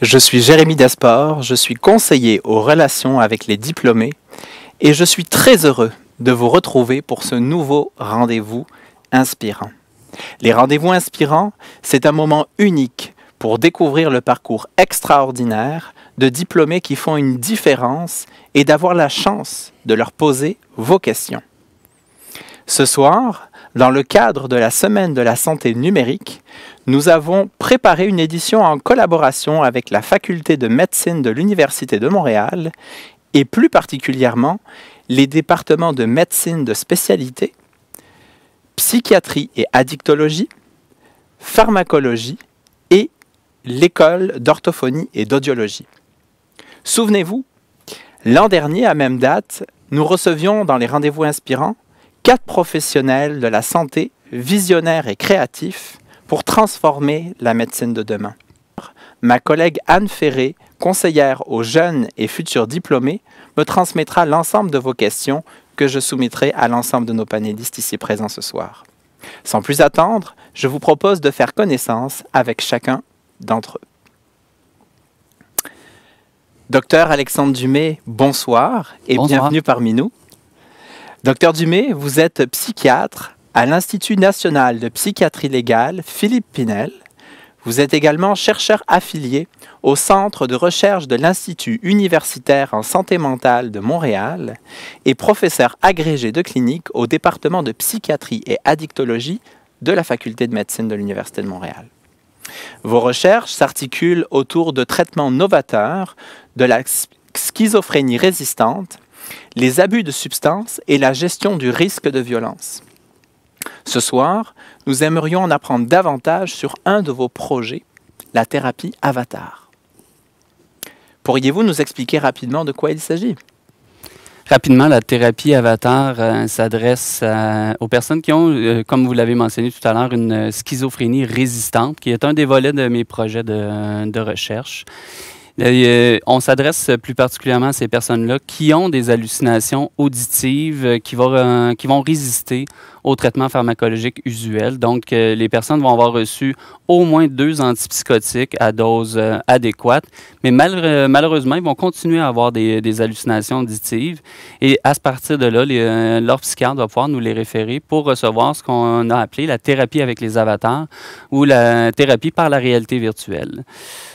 Je suis Jérémy Desport, je suis conseiller aux relations avec les diplômés et je suis très heureux de vous retrouver pour ce nouveau rendez-vous inspirant. Les rendez-vous inspirants, c'est un moment unique pour découvrir le parcours extraordinaire de diplômés qui font une différence et d'avoir la chance de leur poser vos questions. Ce soir, dans le cadre de la Semaine de la santé numérique, nous avons préparé une édition en collaboration avec la Faculté de médecine de l'Université de Montréal et plus particulièrement les départements de médecine de spécialité, psychiatrie et addictologie, pharmacologie et l'école d'orthophonie et d'audiologie. Souvenez-vous, l'an dernier, à même date, nous recevions dans les rendez-vous inspirants 4 professionnels de la santé visionnaires et créatifs pour transformer la médecine de demain. Ma collègue Anne Ferré, conseillère aux jeunes et futurs diplômés, me transmettra l'ensemble de vos questions que je soumettrai à l'ensemble de nos panélistes ici présents ce soir. Sans plus attendre, je vous propose de faire connaissance avec chacun d'entre eux. Docteur Alexandre Dumais, bonsoir et bienvenue parmi nous. Docteur Dumais, vous êtes psychiatre à l'Institut national de psychiatrie légale Philippe Pinel. Vous êtes également chercheur affilié au Centre de recherche de l'Institut universitaire en santé mentale de Montréal et professeur agrégé de clinique au département de psychiatrie et addictologie de la Faculté de médecine de l'Université de Montréal. Vos recherches s'articulent autour de traitements novateurs de la schizophrénie résistante, les abus de substances et la gestion du risque de violence. Ce soir, nous aimerions en apprendre davantage sur un de vos projets, la thérapie Avatar. Pourriez-vous nous expliquer rapidement de quoi il s'agit? Rapidement, la thérapie Avatar s'adresse aux personnes qui ont, comme vous l'avez mentionné tout à l'heure, une schizophrénie résistante, qui est un des volets de mes projets de recherche. On s'adresse plus particulièrement à ces personnes-là qui ont des hallucinations auditives qui vont résister au traitement pharmacologique usuel. Donc, les personnes vont avoir reçu au moins 2 antipsychotiques à dose adéquate, mais malheureusement, ils vont continuer à avoir des hallucinations auditives. Et à partir de là, leur psychiatre va pouvoir nous les référer pour recevoir ce qu'on a appelé la thérapie avec les avatars ou la thérapie par la réalité virtuelle.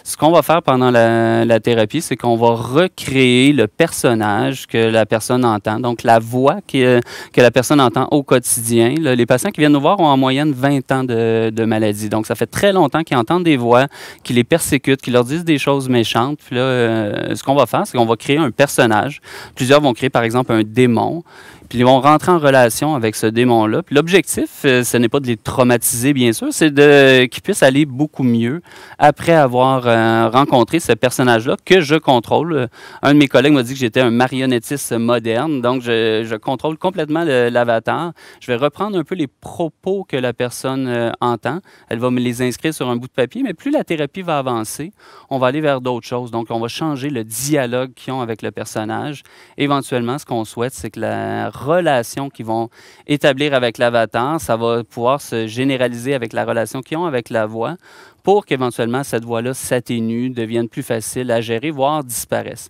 Ce qu'on va faire pendant la thérapie, c'est qu'on va recréer le personnage que la personne entend, donc la voix que la personne entend au quotidien. Les patients qui viennent nous voir ont en moyenne 20 ans de maladie. Donc, ça fait très longtemps qu'ils entendent des voix, qui les persécutent, qui leur disent des choses méchantes. Puis là, ce qu'on va faire, c'est qu'on va créer un personnage. Plusieurs vont créer, par exemple, un démon. Puis ils vont rentrer en relation avec ce démon-là. Puis l'objectif, ce n'est pas de les traumatiser, bien sûr, c'est qu'ils puissent aller beaucoup mieux après avoir rencontré ce personnage-là que je contrôle. Un de mes collègues m'a dit que j'étais un marionnettiste moderne, donc je contrôle complètement l'avatar. Je vais reprendre un peu les propos que la personne entend. Elle va me les inscrire sur un bout de papier, mais plus la thérapie va avancer, on va aller vers d'autres choses. Donc, on va changer le dialogue qu'ils ont avec le personnage. Éventuellement, ce qu'on souhaite, c'est que la relation qu'ils vont établir avec l'avatar, ça va pouvoir se généraliser avec la relation qu'ils ont avec la voix pour qu'éventuellement cette voix-là s'atténue, devienne plus facile à gérer, voire disparaisse.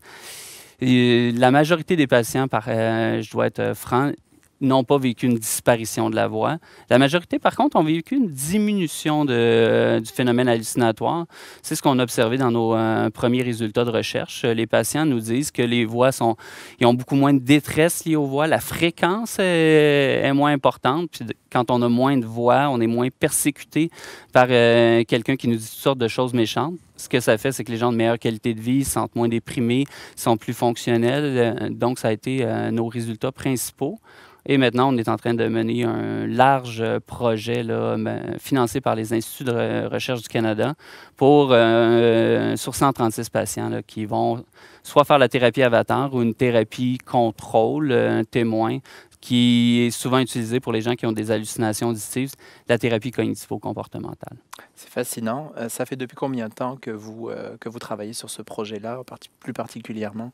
Et la majorité des patients, je dois être franc, n'ont pas vécu une disparition de la voix. La majorité, par contre, ont vécu une diminution du phénomène hallucinatoire. C'est ce qu'on a observé dans nos premiers résultats de recherche. Les patients nous disent que les voix ils ont beaucoup moins de détresse liée aux voix. La fréquence est moins importante. Puis quand on a moins de voix, on est moins persécuté par quelqu'un qui nous dit toutes sortes de choses méchantes. Ce que ça fait, c'est que les gens ont de meilleure qualité de vie, se sentent moins déprimés, sont plus fonctionnels. Donc, ça a été nos résultats principaux. Et maintenant, on est en train de mener un large projet là, financé par les Instituts de recherche du Canada sur 136 patients là, qui vont soit faire la thérapie Avatar ou une thérapie contrôle, un témoin, qui est souvent utilisée pour les gens qui ont des hallucinations auditives, la thérapie cognitivo-comportementale. C'est fascinant. Ça fait depuis combien de temps que vous travaillez sur ce projet-là, plus particulièrement?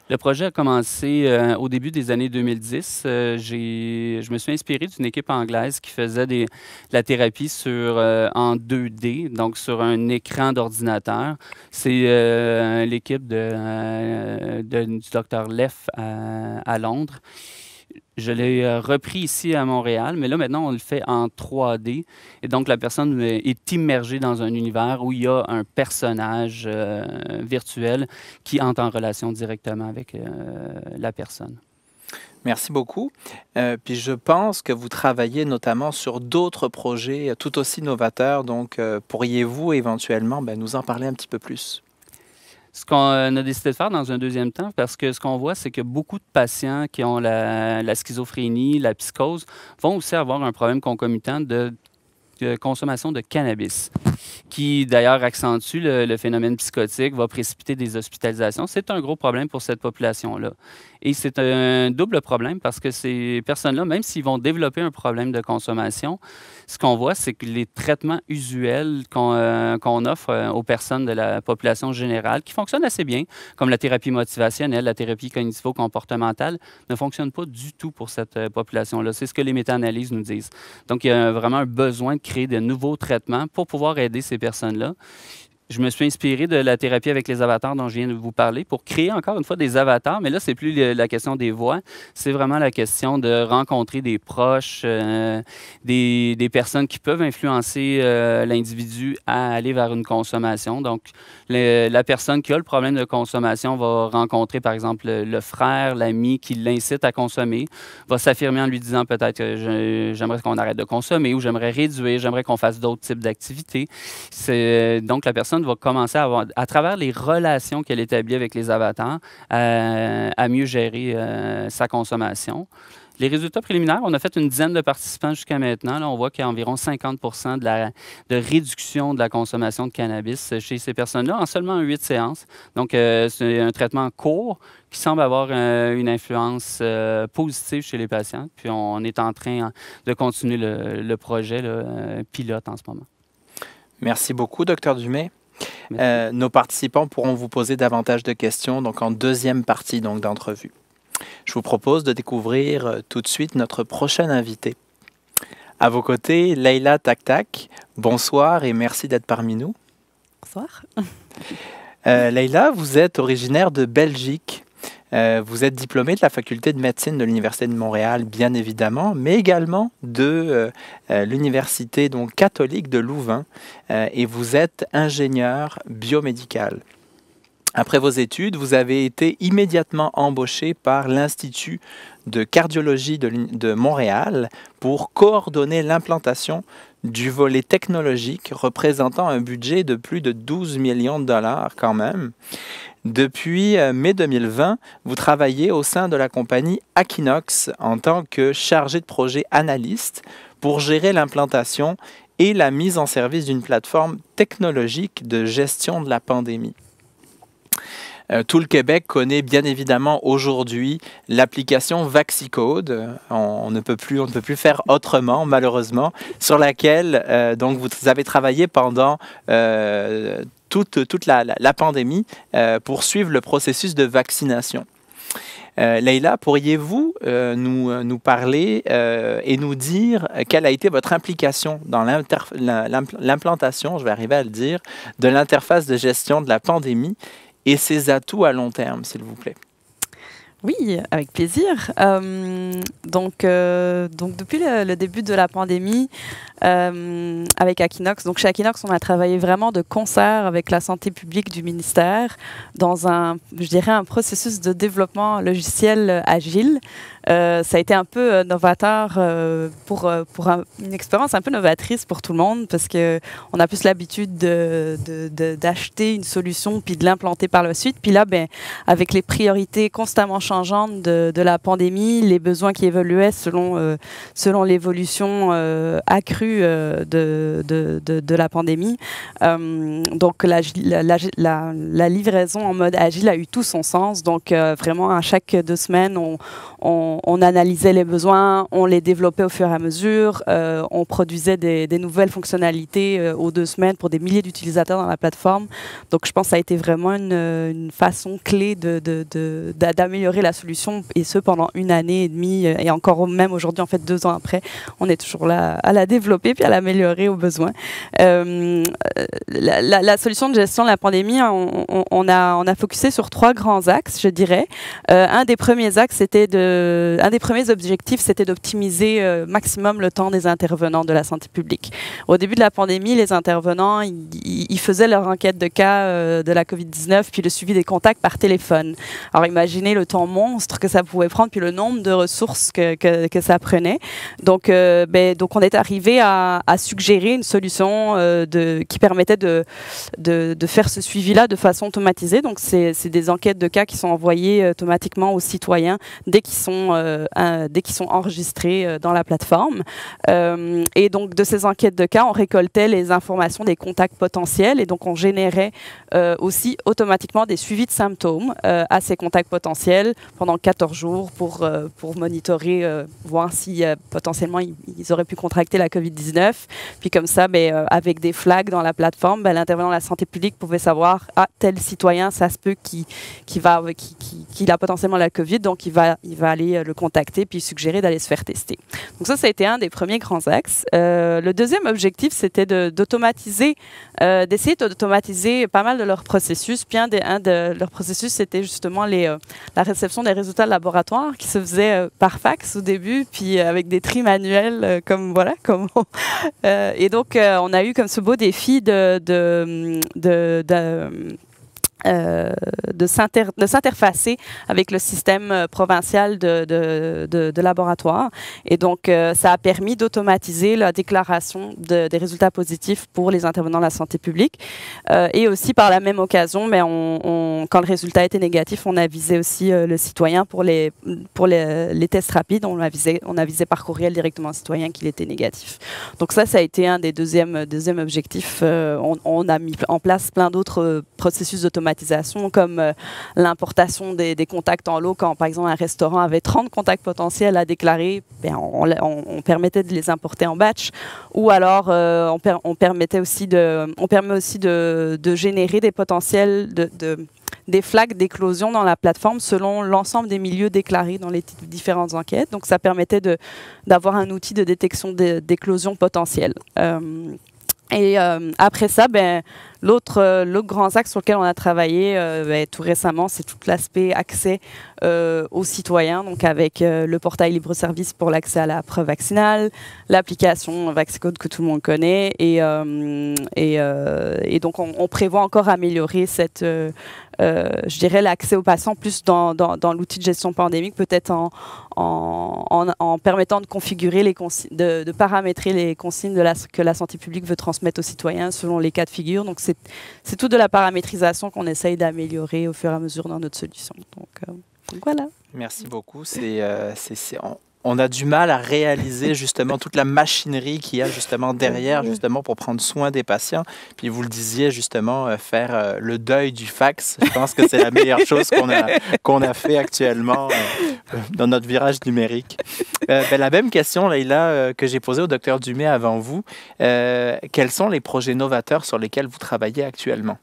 Le projet a commencé au début des années 2010. Je me suis inspiré d'une équipe anglaise qui faisait de la thérapie en 2D, donc sur un écran d'ordinateur. C'est l'équipe du Dr Leff à Londres. Je l'ai repris ici à Montréal, mais là, maintenant, on le fait en 3D. Et donc, la personne est immergée dans un univers où il y a un personnage virtuel qui entre en relation directement avec la personne. Merci beaucoup. Puis je pense que vous travaillez notamment sur d'autres projets tout aussi novateurs. Donc, pourriez-vous éventuellement nous en parler un petit peu plus? Ce qu'on a décidé de faire dans un deuxième temps, parce que ce qu'on voit, c'est que beaucoup de patients qui ont la schizophrénie, la psychose, vont aussi avoir un problème concomitant de consommation de cannabis, qui d'ailleurs accentue le phénomène psychotique, va précipiter des hospitalisations. C'est un gros problème pour cette population-là. Et c'est un double problème parce que ces personnes-là, même s'ils vont développer un problème de consommation, ce qu'on voit, c'est que les traitements usuels qu'on offre aux personnes de la population générale, qui fonctionnent assez bien, comme la thérapie motivationnelle, la thérapie cognitivo-comportementale, ne fonctionnent pas du tout pour cette population-là. C'est ce que les méta-analyses nous disent. Donc, il y a vraiment un besoin de créer de nouveaux traitements pour pouvoir aider ces personnes-là. Je me suis inspiré de la thérapie avec les avatars dont je viens de vous parler pour créer encore une fois des avatars, mais là, c'est plus la question des voix, c'est vraiment la question de rencontrer des proches, des personnes qui peuvent influencer l'individu à aller vers une consommation. Donc, la personne qui a le problème de consommation va rencontrer, par exemple, le frère, l'ami qui l'incite à consommer, va s'affirmer en lui disant peut-être que j'aimerais qu'on arrête de consommer ou j'aimerais réduire, j'aimerais qu'on fasse d'autres types d'activités. Donc, la personne va commencer à travers les relations qu'elle établit avec les avatars, à mieux gérer sa consommation. Les résultats préliminaires, on a fait une dizaine de participants jusqu'à maintenant. Là, on voit qu'il y a environ 50 de réduction de la consommation de cannabis chez ces personnes-là en seulement 8 séances. Donc, c'est un traitement court qui semble avoir une influence positive chez les patients. Puis, on est en train de continuer le projet pilote en ce moment. Merci beaucoup, Dr Dumais. Nos participants pourront vous poser davantage de questions donc en deuxième partie d'entrevue. Je vous propose de découvrir tout de suite notre prochain invité. À vos côtés, Leïla Taktak. Bonsoir et merci d'être parmi nous. Bonsoir. Leïla, vous êtes originaire de Belgique. Vous êtes diplômée de la faculté de médecine de l'Université de Montréal, bien évidemment, mais également de l'Université catholique de Louvain, et vous êtes ingénieur biomédical. Après vos études, vous avez été immédiatement embauché par l'Institut de cardiologie de Montréal pour coordonner l'implantation du volet technologique représentant un budget de plus de 12 millions de dollars quand même. Depuis mai 2020, vous travaillez au sein de la compagnie Aquinox en tant que chargé de projet analyste pour gérer l'implantation et la mise en service d'une plateforme technologique de gestion de la pandémie. Tout le Québec connaît bien évidemment aujourd'hui l'application VaxiCode. On ne peut plus faire autrement, malheureusement, sur laquelle donc vous avez travaillé pendant toute la pandémie pour suivre le processus de vaccination. Leïla, pourriez-vous nous parler et nous dire quelle a été votre implication dans l'implantation, je vais arriver à le dire, de l'interface de gestion de la pandémie et ses atouts à long terme, s'il vous plaît? Oui, avec plaisir. Donc depuis le début de la pandémie, avec Aquinox, donc chez Aquinox, on a travaillé vraiment de concert avec la santé publique du ministère dans un processus de développement logiciel agile. Ça a été un peu novateur pour une expérience un peu novatrice pour tout le monde parce qu'on a plus l'habitude d'acheter une solution puis de l'implanter par la suite. Puis là, avec les priorités constamment changeantes changeante de la pandémie, les besoins qui évoluaient selon l'évolution accrue de la pandémie. Donc la livraison en mode agile a eu tout son sens. Donc vraiment à chaque 2 semaines, on analysait les besoins, on les développait au fur et à mesure, on produisait des nouvelles fonctionnalités aux 2 semaines pour des milliers d'utilisateurs dans la plateforme. Donc je pense que ça a été vraiment une façon clé d'améliorer la solution, et ce pendant 1 année et demie, et encore même aujourd'hui, en fait 2 ans après, on est toujours là à la développer puis à l'améliorer aux besoins. La solution de gestion de la pandémie, on a focusé sur 3 grands axes, je dirais. Un des premiers objectifs, c'était d'optimiser maximum le temps des intervenants de la santé publique. Au début de la pandémie, les intervenants, ils faisaient leur enquête de cas de la COVID-19, puis le suivi des contacts par téléphone. Alors imaginez le temps monstre que ça pouvait prendre, puis le nombre de ressources que ça prenait. Donc on est arrivé à suggérer une solution qui permettait de faire ce suivi-là de façon automatisée. Donc c'est des enquêtes de cas qui sont envoyées automatiquement aux citoyens dès qu'ils sont enregistrés dans la plateforme. Et donc de ces enquêtes de cas, on récoltait les informations des contacts potentiels, et donc on générait aussi automatiquement des suivis de symptômes à ces contacts potentiels pendant 14 jours pour monitorer, voir si potentiellement ils auraient pu contracter la COVID-19. Puis comme ça, avec des flags dans la plateforme, l'intervenant de la santé publique pouvait savoir, tel citoyen, ça se peut qu'il a potentiellement la COVID, donc il va aller le contacter puis suggérer d'aller se faire tester. Donc ça a été un des premiers grands axes. Le deuxième objectif, c'était d'essayer d'automatiser pas mal de leurs processus. Puis un de leurs processus, c'était justement la réception des résultats de laboratoire qui se faisait par fax au début, puis avec des tri manuels, et donc on a eu comme ce beau défi de s'interfacer avec le système provincial de laboratoire. Et donc, ça a permis d'automatiser la déclaration des résultats positifs pour les intervenants de la santé publique. Et aussi, par la même occasion, quand le résultat était négatif, on avisait aussi le citoyen pour les tests rapides. On avisait par courriel directement au citoyen qu'il était négatif. Donc ça a été un des deuxième objectifs. On a mis en place plein d'autres processus d'automatisation, comme l'importation des contacts en lot. Quand, par exemple, un restaurant avait 30 contacts potentiels à déclarer, on permettait de les importer en batch. Ou alors, on permet aussi de générer des potentiels des flags d'éclosion dans la plateforme selon l'ensemble des milieux déclarés dans les différentes enquêtes. Donc, ça permettait d'avoir un outil de détection d'éclosion potentielle. Et après ça, l'autre grand axe sur lequel on a travaillé tout récemment, c'est tout l'aspect accès aux citoyens, donc avec le portail libre-service pour l'accès à la preuve vaccinale, l'application VaxiCode que tout le monde connaît, et donc on prévoit encore améliorer je dirais l'accès aux patients plus dans l'outil de gestion pandémique, peut-être en permettant de configurer de paramétrer les consignes que la santé publique veut transmettre aux citoyens selon les cas de figure. Donc c'est tout de la paramétrisation qu'on essaye d'améliorer au fur et à mesure dans notre solution. Donc voilà. Merci beaucoup. On a du mal à réaliser justement toute la machinerie qu'il y a justement derrière, justement pour prendre soin des patients. Puis vous le disiez justement, faire le deuil du fax. Je pense que c'est la meilleure chose qu'on a fait actuellement dans notre virage numérique. La même question, Leïla, que j'ai posée au Dr Dumais avant vous. Quels sont les projets novateurs sur lesquels vous travaillez actuellement?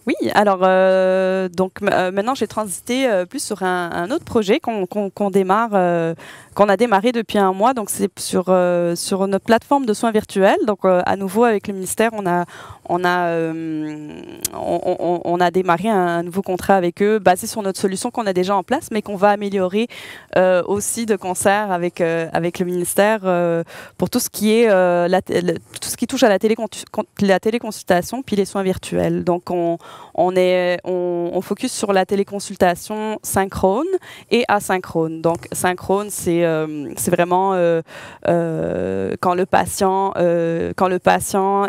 Oui, alors maintenant j'ai transité plus sur un autre projet qu'on a démarré depuis 1 mois. Donc c'est sur notre plateforme de soins virtuels. Donc à nouveau avec le ministère, on a démarré un nouveau contrat avec eux basé sur notre solution qu'on a déjà en place, mais qu'on va améliorer aussi de concert avec le ministère pour tout ce qui est tout ce qui touche à la téléconsultation puis les soins virtuels. Donc on on focus sur la téléconsultation synchrone et asynchrone. Donc, synchrone, c'est vraiment quand le patient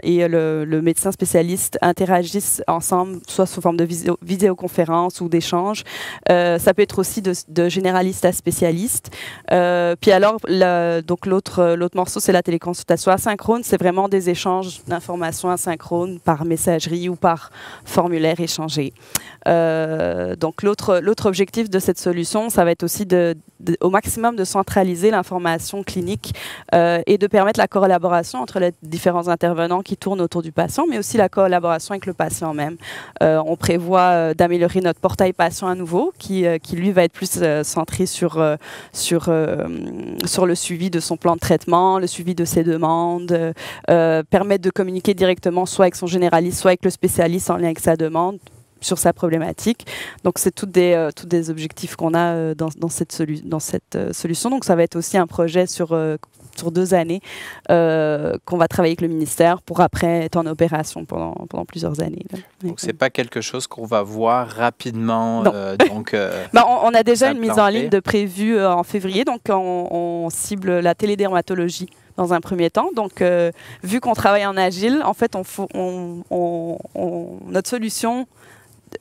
et le médecin spécialiste interagissent ensemble, soit sous forme de vidéoconférence ou d'échange. Ça peut être aussi de généraliste à spécialiste. Puis alors, donc l'autre morceau, c'est la téléconsultation asynchrone. C'est vraiment des échanges d'informations asynchrones par messagerie ou par formulaire échangé. Donc l'autre objectif de cette solution, ça va être aussi au maximum de centraliser l'information clinique et de permettre la collaboration entre les différents intervenants qui tournent autour du patient, mais aussi la collaboration avec le patient même. On prévoit d'améliorer notre portail patient à nouveau, qui lui va être plus centré sur le suivi de son plan de traitement, le suivi de ses demandes, permettre de communiquer directement soit avec son généraliste, soit avec le spécialiste en lien avec sa demande sur sa problématique. Donc, c'est tous des objectifs qu'on a dans cette solution. Donc, ça va être aussi un projet sur 2 années qu'on va travailler avec le ministère pour après être en opération pendant plusieurs années. Là. Donc, ce n'est pas quelque chose qu'on va voir rapidement. On a déjà une mise en ligne de prévue en février. Donc, on cible la télédermatologie dans un premier temps. Donc, vu qu'on travaille en agile, en fait, notre solution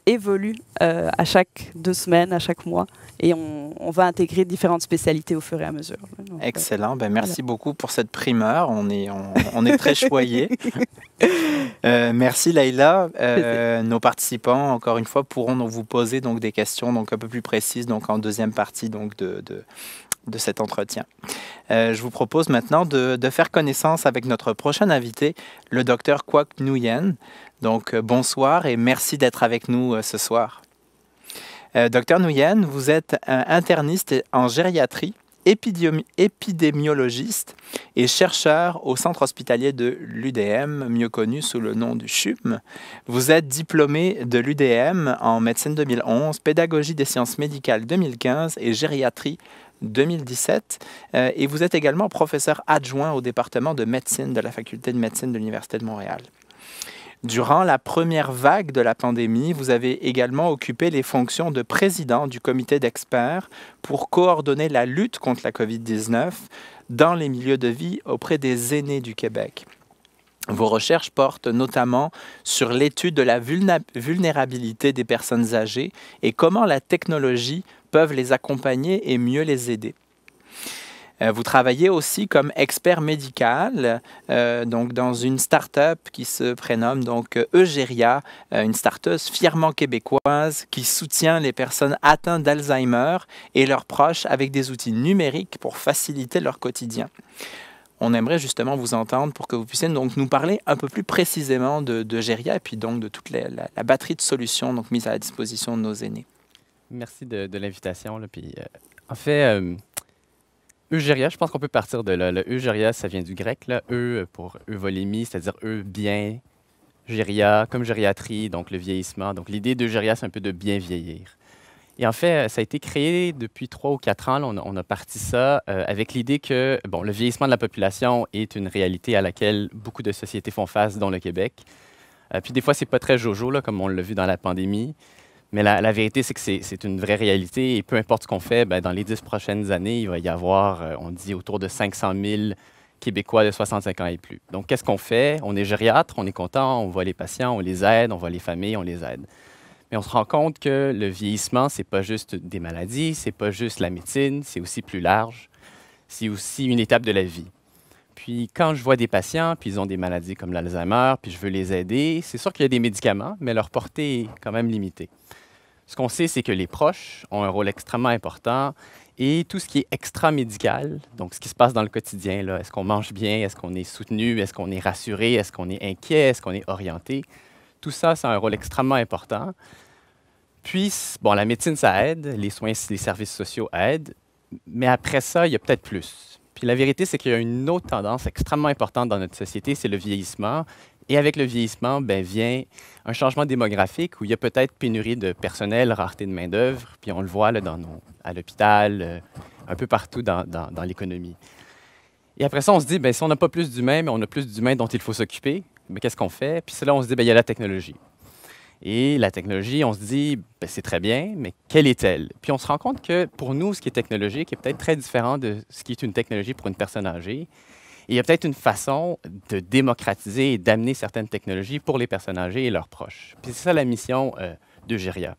évolue à chaque 2 semaines, à chaque mois, et on va intégrer différentes spécialités au fur et à mesure. Donc, excellent. Merci beaucoup pour cette primeur. On est très choyés. Merci Leïla. Nos participants, encore une fois, pourront donc vous poser donc des questions donc un peu plus précises donc en deuxième partie donc de cet entretien. Je vous propose maintenant de faire connaissance avec notre prochain invité, le docteur Quoc Nguyen. Donc, bonsoir et merci d'être avec nous ce soir. Docteur Nguyen, vous êtes interniste en gériatrie, épidémiologiste et chercheur au centre hospitalier de l'UDM, mieux connu sous le nom du CHUM. Vous êtes diplômé de l'UDM en médecine 2011, pédagogie des sciences médicales 2015 et gériatrie 2017. Et vous êtes également professeur adjoint au département de médecine de la faculté de médecine de l'Université de Montréal. Durant la première vague de la pandémie, vous avez également occupé les fonctions de président du comité d'experts pour coordonner la lutte contre la COVID-19 dans les milieux de vie auprès des aînés du Québec. Vos recherches portent notamment sur l'étude de la vulnérabilité des personnes âgées et comment la technologie peut les accompagner et mieux les aider. Vous travaillez aussi comme expert médical donc dans une start-up qui se prénomme donc Eugéria, une start-up fièrement québécoise qui soutient les personnes atteintes d'Alzheimer et leurs proches avec des outils numériques pour faciliter leur quotidien. On aimerait justement vous entendre pour que vous puissiez donc nous parler un peu plus précisément de Eugéria et puis donc de toute la batterie de solutions donc mises à la disposition de nos aînés. Merci de l'invitation. En fait, Eugéria, je pense qu'on peut partir de là. Le Eugéria, ça vient du grec. Là. Pour euvolémie, c'est-à-dire bien, géria, comme gériatrie, donc le vieillissement. Donc l'idée d'Eugéria, c'est un peu de bien vieillir. Et en fait, ça a été créé depuis 3 ou 4 ans. Là, on a parti ça avec l'idée que le vieillissement de la population est une réalité à laquelle beaucoup de sociétés font face, dont le Québec. Puis des fois, c'est pas très jojo, là, comme on l'a vu dans la pandémie. Mais la vérité, c'est que c'est une vraie réalité. Et peu importe ce qu'on fait, dans les 10 prochaines années, il va y avoir, on dit, autour de 500 000 Québécois de 65 ans et plus. Donc, qu'est-ce qu'on fait? On est gériatre, on est content, on voit les patients, on les aide, on voit les familles, on les aide. Mais on se rend compte que le vieillissement, c'est pas juste des maladies, c'est pas juste la médecine, c'est aussi plus large. C'est aussi une étape de la vie. Puis, quand je vois des patients, puis ils ont des maladies comme l'Alzheimer, puis je veux les aider, c'est sûr qu'il y a des médicaments, mais leur portée est quand même limitée. Ce qu'on sait, c'est que les proches ont un rôle extrêmement important et tout ce qui est extra-médical, donc ce qui se passe dans le quotidien, là, est-ce qu'on mange bien, est-ce qu'on est soutenu, est-ce qu'on est rassuré, est-ce qu'on est inquiet, est-ce qu'on est orienté, tout ça, c'est un rôle extrêmement important. Puis, la médecine, ça aide, les soins, les services sociaux aident, mais après ça, il y a peut-être plus. Puis la vérité, c'est qu'il y a une autre tendance extrêmement importante dans notre société, c'est le vieillissement. Et avec le vieillissement, vient un changement démographique où il y a peut-être pénurie de personnel, rareté de main-d'œuvre, puis on le voit là, à l'hôpital, un peu partout dans l'économie. Et après ça, on se dit, si on n'a pas plus d'humains, mais on a plus d'humains dont il faut s'occuper, qu'est-ce qu'on fait? Puis c'est là on se dit, il y a la technologie. Et la technologie, on se dit, ben, c'est très bien, mais quelle est-elle? Puis on se rend compte que pour nous, ce qui est technologique est peut-être très différent de ce qui est une technologie pour une personne âgée. Et il y a peut-être une façon de démocratiser et d'amener certaines technologies pour les personnes âgées et leurs proches. Puis c'est ça la mission d'Eugéria.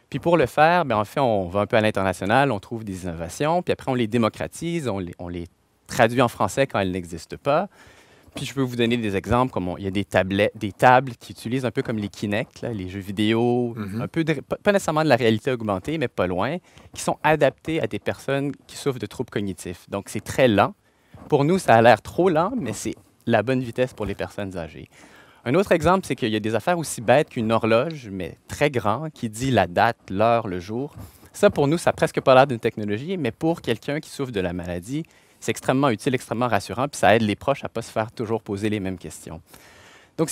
Puis pour le faire, bien, en fait, on va un peu à l'international, on trouve des innovations, puis après on les démocratise, on les traduit en français quand elles n'existent pas. Puis je peux vous donner des exemples, comme il y a des tables qui utilisent un peu comme les Kinect, là, les jeux vidéo, un peu pas nécessairement de la réalité augmentée, mais pas loin, qui sont adaptés à des personnes qui souffrent de troubles cognitifs. Donc c'est très lent. Pour nous, ça a l'air trop lent, mais c'est la bonne vitesse pour les personnes âgées. Un autre exemple, c'est qu'il y a des affaires aussi bêtes qu'une horloge, mais très grand, qui dit la date, l'heure, le jour. Ça, pour nous, ça n'a presque pas l'air d'une technologie, mais pour quelqu'un qui souffre de la maladie, c'est extrêmement utile, extrêmement rassurant, puis ça aide les proches à ne pas se faire toujours poser les mêmes questions. Donc,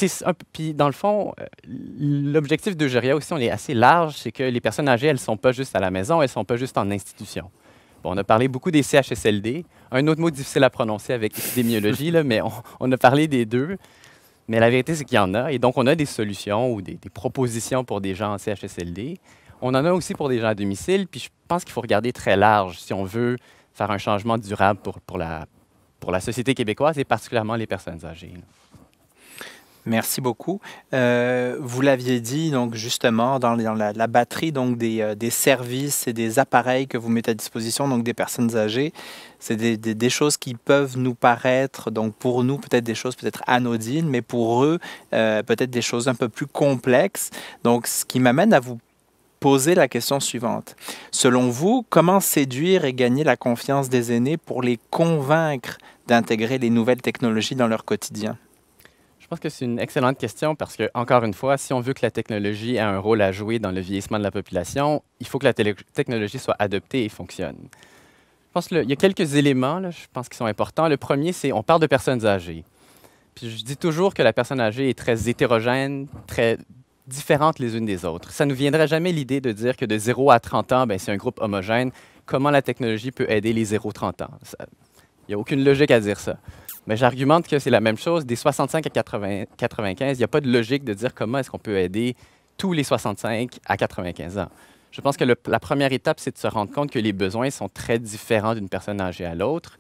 puis dans le fond, l'objectif d'Eugéria aussi, on est assez large, c'est que les personnes âgées, elles ne sont pas juste à la maison, elles ne sont pas juste en institution. Bon, on a parlé beaucoup des CHSLD, un autre mot difficile à prononcer avec épidémiologie, là, mais on a parlé des deux. Mais la vérité, c'est qu'il y en a, et donc on a des solutions ou des propositions pour des gens en CHSLD. On en a aussi pour des gens à domicile, puis je pense qu'il faut regarder très large si on veut faire un changement durable pour la société québécoise et particulièrement les personnes âgées. Merci beaucoup. Vous l'aviez dit, donc justement, dans la batterie donc des services et des appareils que vous mettez à disposition donc des personnes âgées, c'est des choses qui peuvent nous paraître, donc pour nous, peut-être des choses peut-être anodines, mais pour eux, peut-être des choses un peu plus complexes. Donc, ce qui m'amène à vous poser la question suivante. Selon vous, comment séduire et gagner la confiance des aînés pour les convaincre d'intégrer les nouvelles technologies dans leur quotidien? Je pense que c'est une excellente question parce que, encore une fois, si on veut que la technologie ait un rôle à jouer dans le vieillissement de la population, il faut que la technologie soit adoptée et fonctionne. Je pense qu'il y a quelques éléments, là, je pense, qui sont importants. Le premier, c'est on parle de personnes âgées. Puis je dis toujours que la personne âgée est très hétérogène, très différentes les unes des autres. Ça ne nous viendrait jamais l'idée de dire que de 0 à 30 ans, c'est un groupe homogène. Comment la technologie peut aider les 0-30 ans? Il n'y a aucune logique à dire ça. Mais j'argumente que c'est la même chose. Des 65 à 95, il n'y a pas de logique de dire comment est-ce qu'on peut aider tous les 65 à 95 ans. Je pense que la première étape, c'est de se rendre compte que les besoins sont très différents d'une personne âgée à l'autre.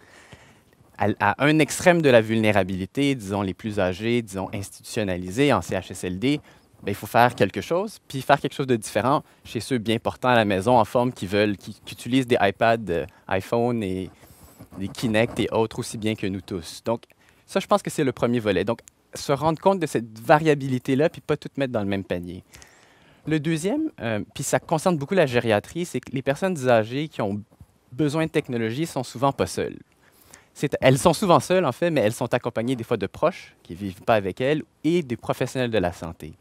À un extrême de la vulnérabilité, disons les plus âgés, disons institutionnalisés en CHSLD, il faut faire quelque chose, puis faire quelque chose de différent chez ceux bien portants à la maison en forme qui utilisent des iPads, iPhone et des Kinect et autres aussi bien que nous tous. Donc, ça, je pense que c'est le premier volet. Donc, se rendre compte de cette variabilité-là, puis pas tout mettre dans le même panier. Le deuxième, puis ça concerne beaucoup la gériatrie, c'est que les personnes âgées qui ont besoin de technologie sont souvent pas seules. Elles sont souvent seules, en fait, mais elles sont accompagnées des fois de proches qui ne vivent pas avec elles et des professionnels de la santé.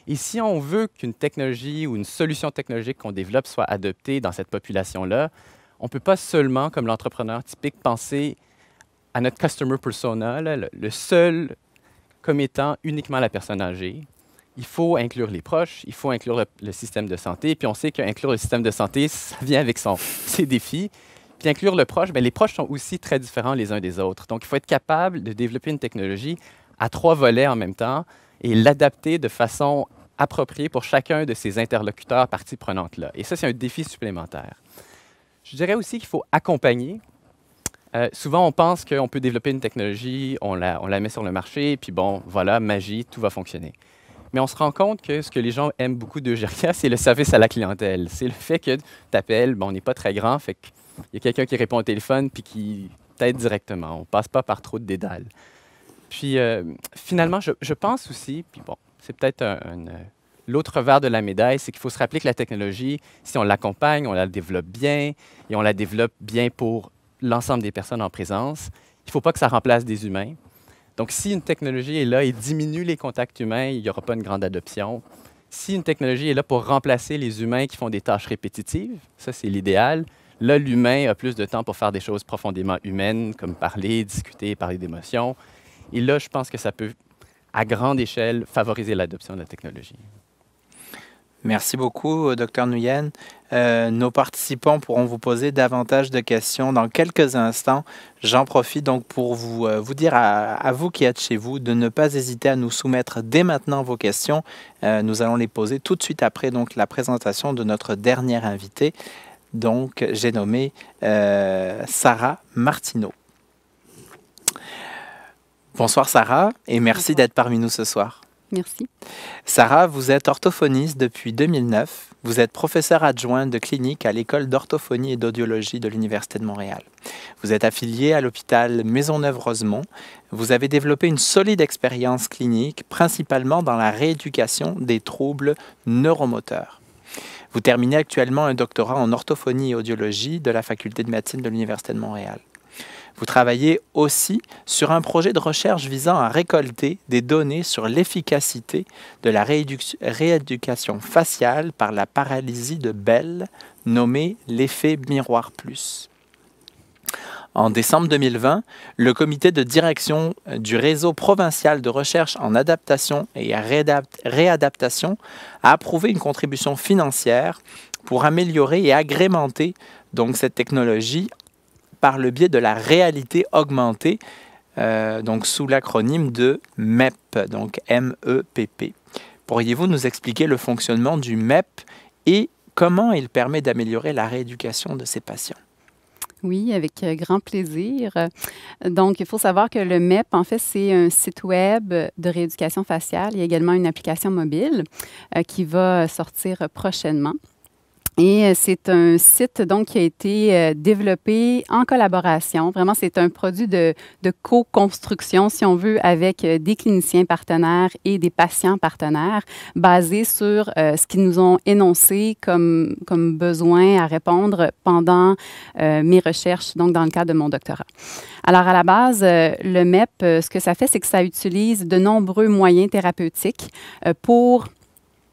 Et si on veut qu'une technologie ou une solution technologique qu'on développe soit adoptée dans cette population-là, on ne peut pas seulement, comme l'entrepreneur typique, penser à notre customer persona, là, le seul comme étant uniquement la personne âgée. Il faut inclure les proches, il faut inclure le système de santé, puis on sait qu'inclure le système de santé, ça vient avec ses défis. Puis inclure le proche, bien, les proches sont aussi très différents les uns des autres. Donc, il faut être capable de développer une technologie à 3 volets en même temps et l'adapter de façon appropriée pour chacun de ces interlocuteurs parties prenantes-là. Et ça, c'est un défi supplémentaire. Je dirais aussi qu'il faut accompagner. Souvent, on pense qu'on peut développer une technologie, on la met sur le marché, puis bon, voilà, magie, tout va fonctionner. Mais on se rend compte que ce que les gens aiment beaucoup d'Eugéria, c'est le service à la clientèle. C'est le fait que tu appelles, bon, on n'est pas très grand, fait qu'il y a quelqu'un qui répond au téléphone puis qui t'aide directement. On ne passe pas par trop de dédales. Puis, finalement, je pense aussi, puis bon, c'est peut-être l'autre revers de la médaille, c'est qu'il faut se rappeler que la technologie, si on l'accompagne, on la développe bien, et on la développe bien pour l'ensemble des personnes en présence, il ne faut pas que ça remplace des humains. Donc, si une technologie est là et diminue les contacts humains, il n'y aura pas une grande adoption. Si une technologie est là pour remplacer les humains qui font des tâches répétitives, ça, c'est l'idéal. Là, l'humain a plus de temps pour faire des choses profondément humaines, comme parler, discuter, parler d'émotions. Et là, je pense que ça peut, à grande échelle, favoriser l'adoption de la technologie. Merci beaucoup, Dr Nguyen. Nos participants pourront vous poser davantage de questions dans quelques instants. J'en profite donc pour vous dire à vous qui êtes chez vous de ne pas hésiter à nous soumettre dès maintenant vos questions. Nous allons les poser tout de suite après donc, la présentation de notre dernière invitée. Donc, j'ai nommé Sarah Martineau. Bonsoir Sarah et merci d'être parmi nous ce soir. Merci. Sarah, vous êtes orthophoniste depuis 2009. Vous êtes professeure adjointe de clinique à l'École d'orthophonie et d'audiologie de l'Université de Montréal. Vous êtes affiliée à l'hôpital Maisonneuve-Rosemont. Vous avez développé une solide expérience clinique, principalement dans la rééducation des troubles neuromoteurs. Vous terminez actuellement un doctorat en orthophonie et audiologie de la Faculté de médecine de l'Université de Montréal. Vous travaillez aussi sur un projet de recherche visant à récolter des données sur l'efficacité de la rééducation faciale par la paralysie de Bell, nommée l'effet miroir plus. En décembre 2020, le comité de direction du réseau provincial de recherche en adaptation et réadaptation a approuvé une contribution financière pour améliorer et agrémenter donc, cette technologie par le biais de la réalité augmentée, donc sous l'acronyme de MEP, donc M-E-P-P. Pourriez-vous nous expliquer le fonctionnement du MEP et comment il permet d'améliorer la rééducation de ces patients? Oui, avec grand plaisir. Donc, il faut savoir que le MEP, en fait, c'est un site web de rééducation faciale. Il y a également une application mobile qui va sortir prochainement. Et c'est un site donc, qui a été développé en collaboration. Vraiment, c'est un produit de co-construction, si on veut, avec des cliniciens partenaires et des patients partenaires, basé sur ce qu'ils nous ont énoncé comme besoin à répondre pendant mes recherches, donc dans le cadre de mon doctorat. Alors, à la base, le MEP, ce que ça fait, c'est que ça utilise de nombreux moyens thérapeutiques pour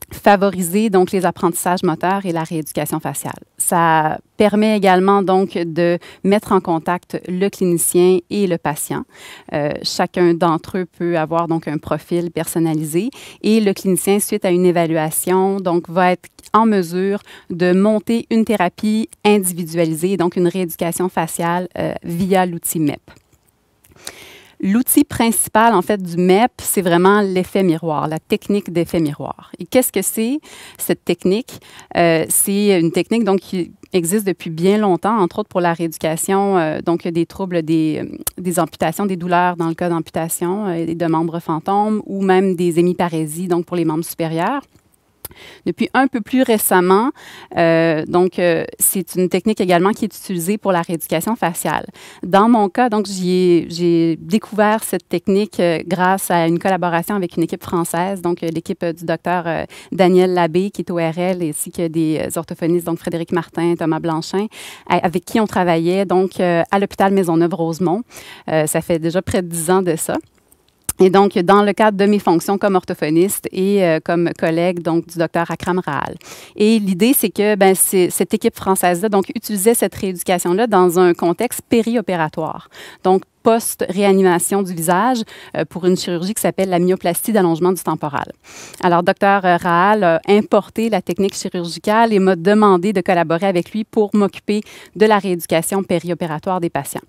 favoriser donc les apprentissages moteurs et la rééducation faciale. Ça permet également donc de mettre en contact le clinicien et le patient. Chacun d'entre eux peut avoir donc un profil personnalisé et le clinicien, suite à une évaluation, donc va être en mesure de monter une thérapie individualisée, donc une rééducation faciale via l'outil MEP. L'outil principal, en fait, du MEP, c'est vraiment l'effet miroir, la technique d'effet miroir. Et qu'est-ce que c'est, cette technique? C'est une technique donc, qui existe depuis bien longtemps, entre autres pour la rééducation donc des troubles des amputations, des douleurs dans le cas d'amputation de membres fantômes ou même des hémiparésies, donc pour les membres supérieurs. Depuis un peu plus récemment, c'est une technique également qui est utilisée pour la rééducation faciale. Dans mon cas, donc, j'ai découvert cette technique grâce à une collaboration avec une équipe française, donc l'équipe du docteur Daniel Labbé, qui est au RL, ainsi que des orthophonistes, donc Frédéric Martin, Thomas Blanchin, avec qui on travaillait donc à l'hôpital Maisonneuve-Rosemont. Ça fait déjà près de 10 ans de ça. Et donc, dans le cadre de mes fonctions comme orthophoniste et comme collègue donc, du docteur Akram Rahal. Et l'idée, c'est que cette équipe française-là donc, utilisait cette rééducation-là dans un contexte périopératoire. Donc, post-réanimation du visage pour une chirurgie qui s'appelle la myoplastie d'allongement du temporal. Alors, docteur Rahal a importé la technique chirurgicale et m'a demandé de collaborer avec lui pour m'occuper de la rééducation périopératoire des patients.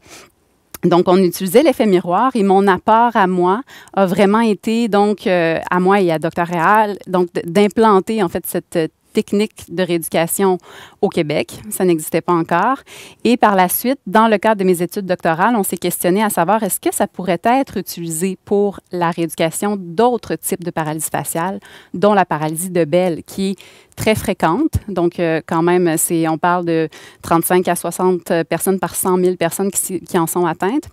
Donc, on utilisait l'effet miroir et mon apport à moi a vraiment été, donc, à moi et à Dr. Rahal, donc, d'implanter, en fait, cette technique de rééducation au Québec. Ça n'existait pas encore. Et par la suite, dans le cadre de mes études doctorales, on s'est questionné à savoir est-ce que ça pourrait être utilisé pour la rééducation d'autres types de paralysie faciale, dont la paralysie de Bell, qui est très fréquente. Donc, quand même, on parle de 35 à 60 personnes par 100 000 personnes qui en sont atteintes.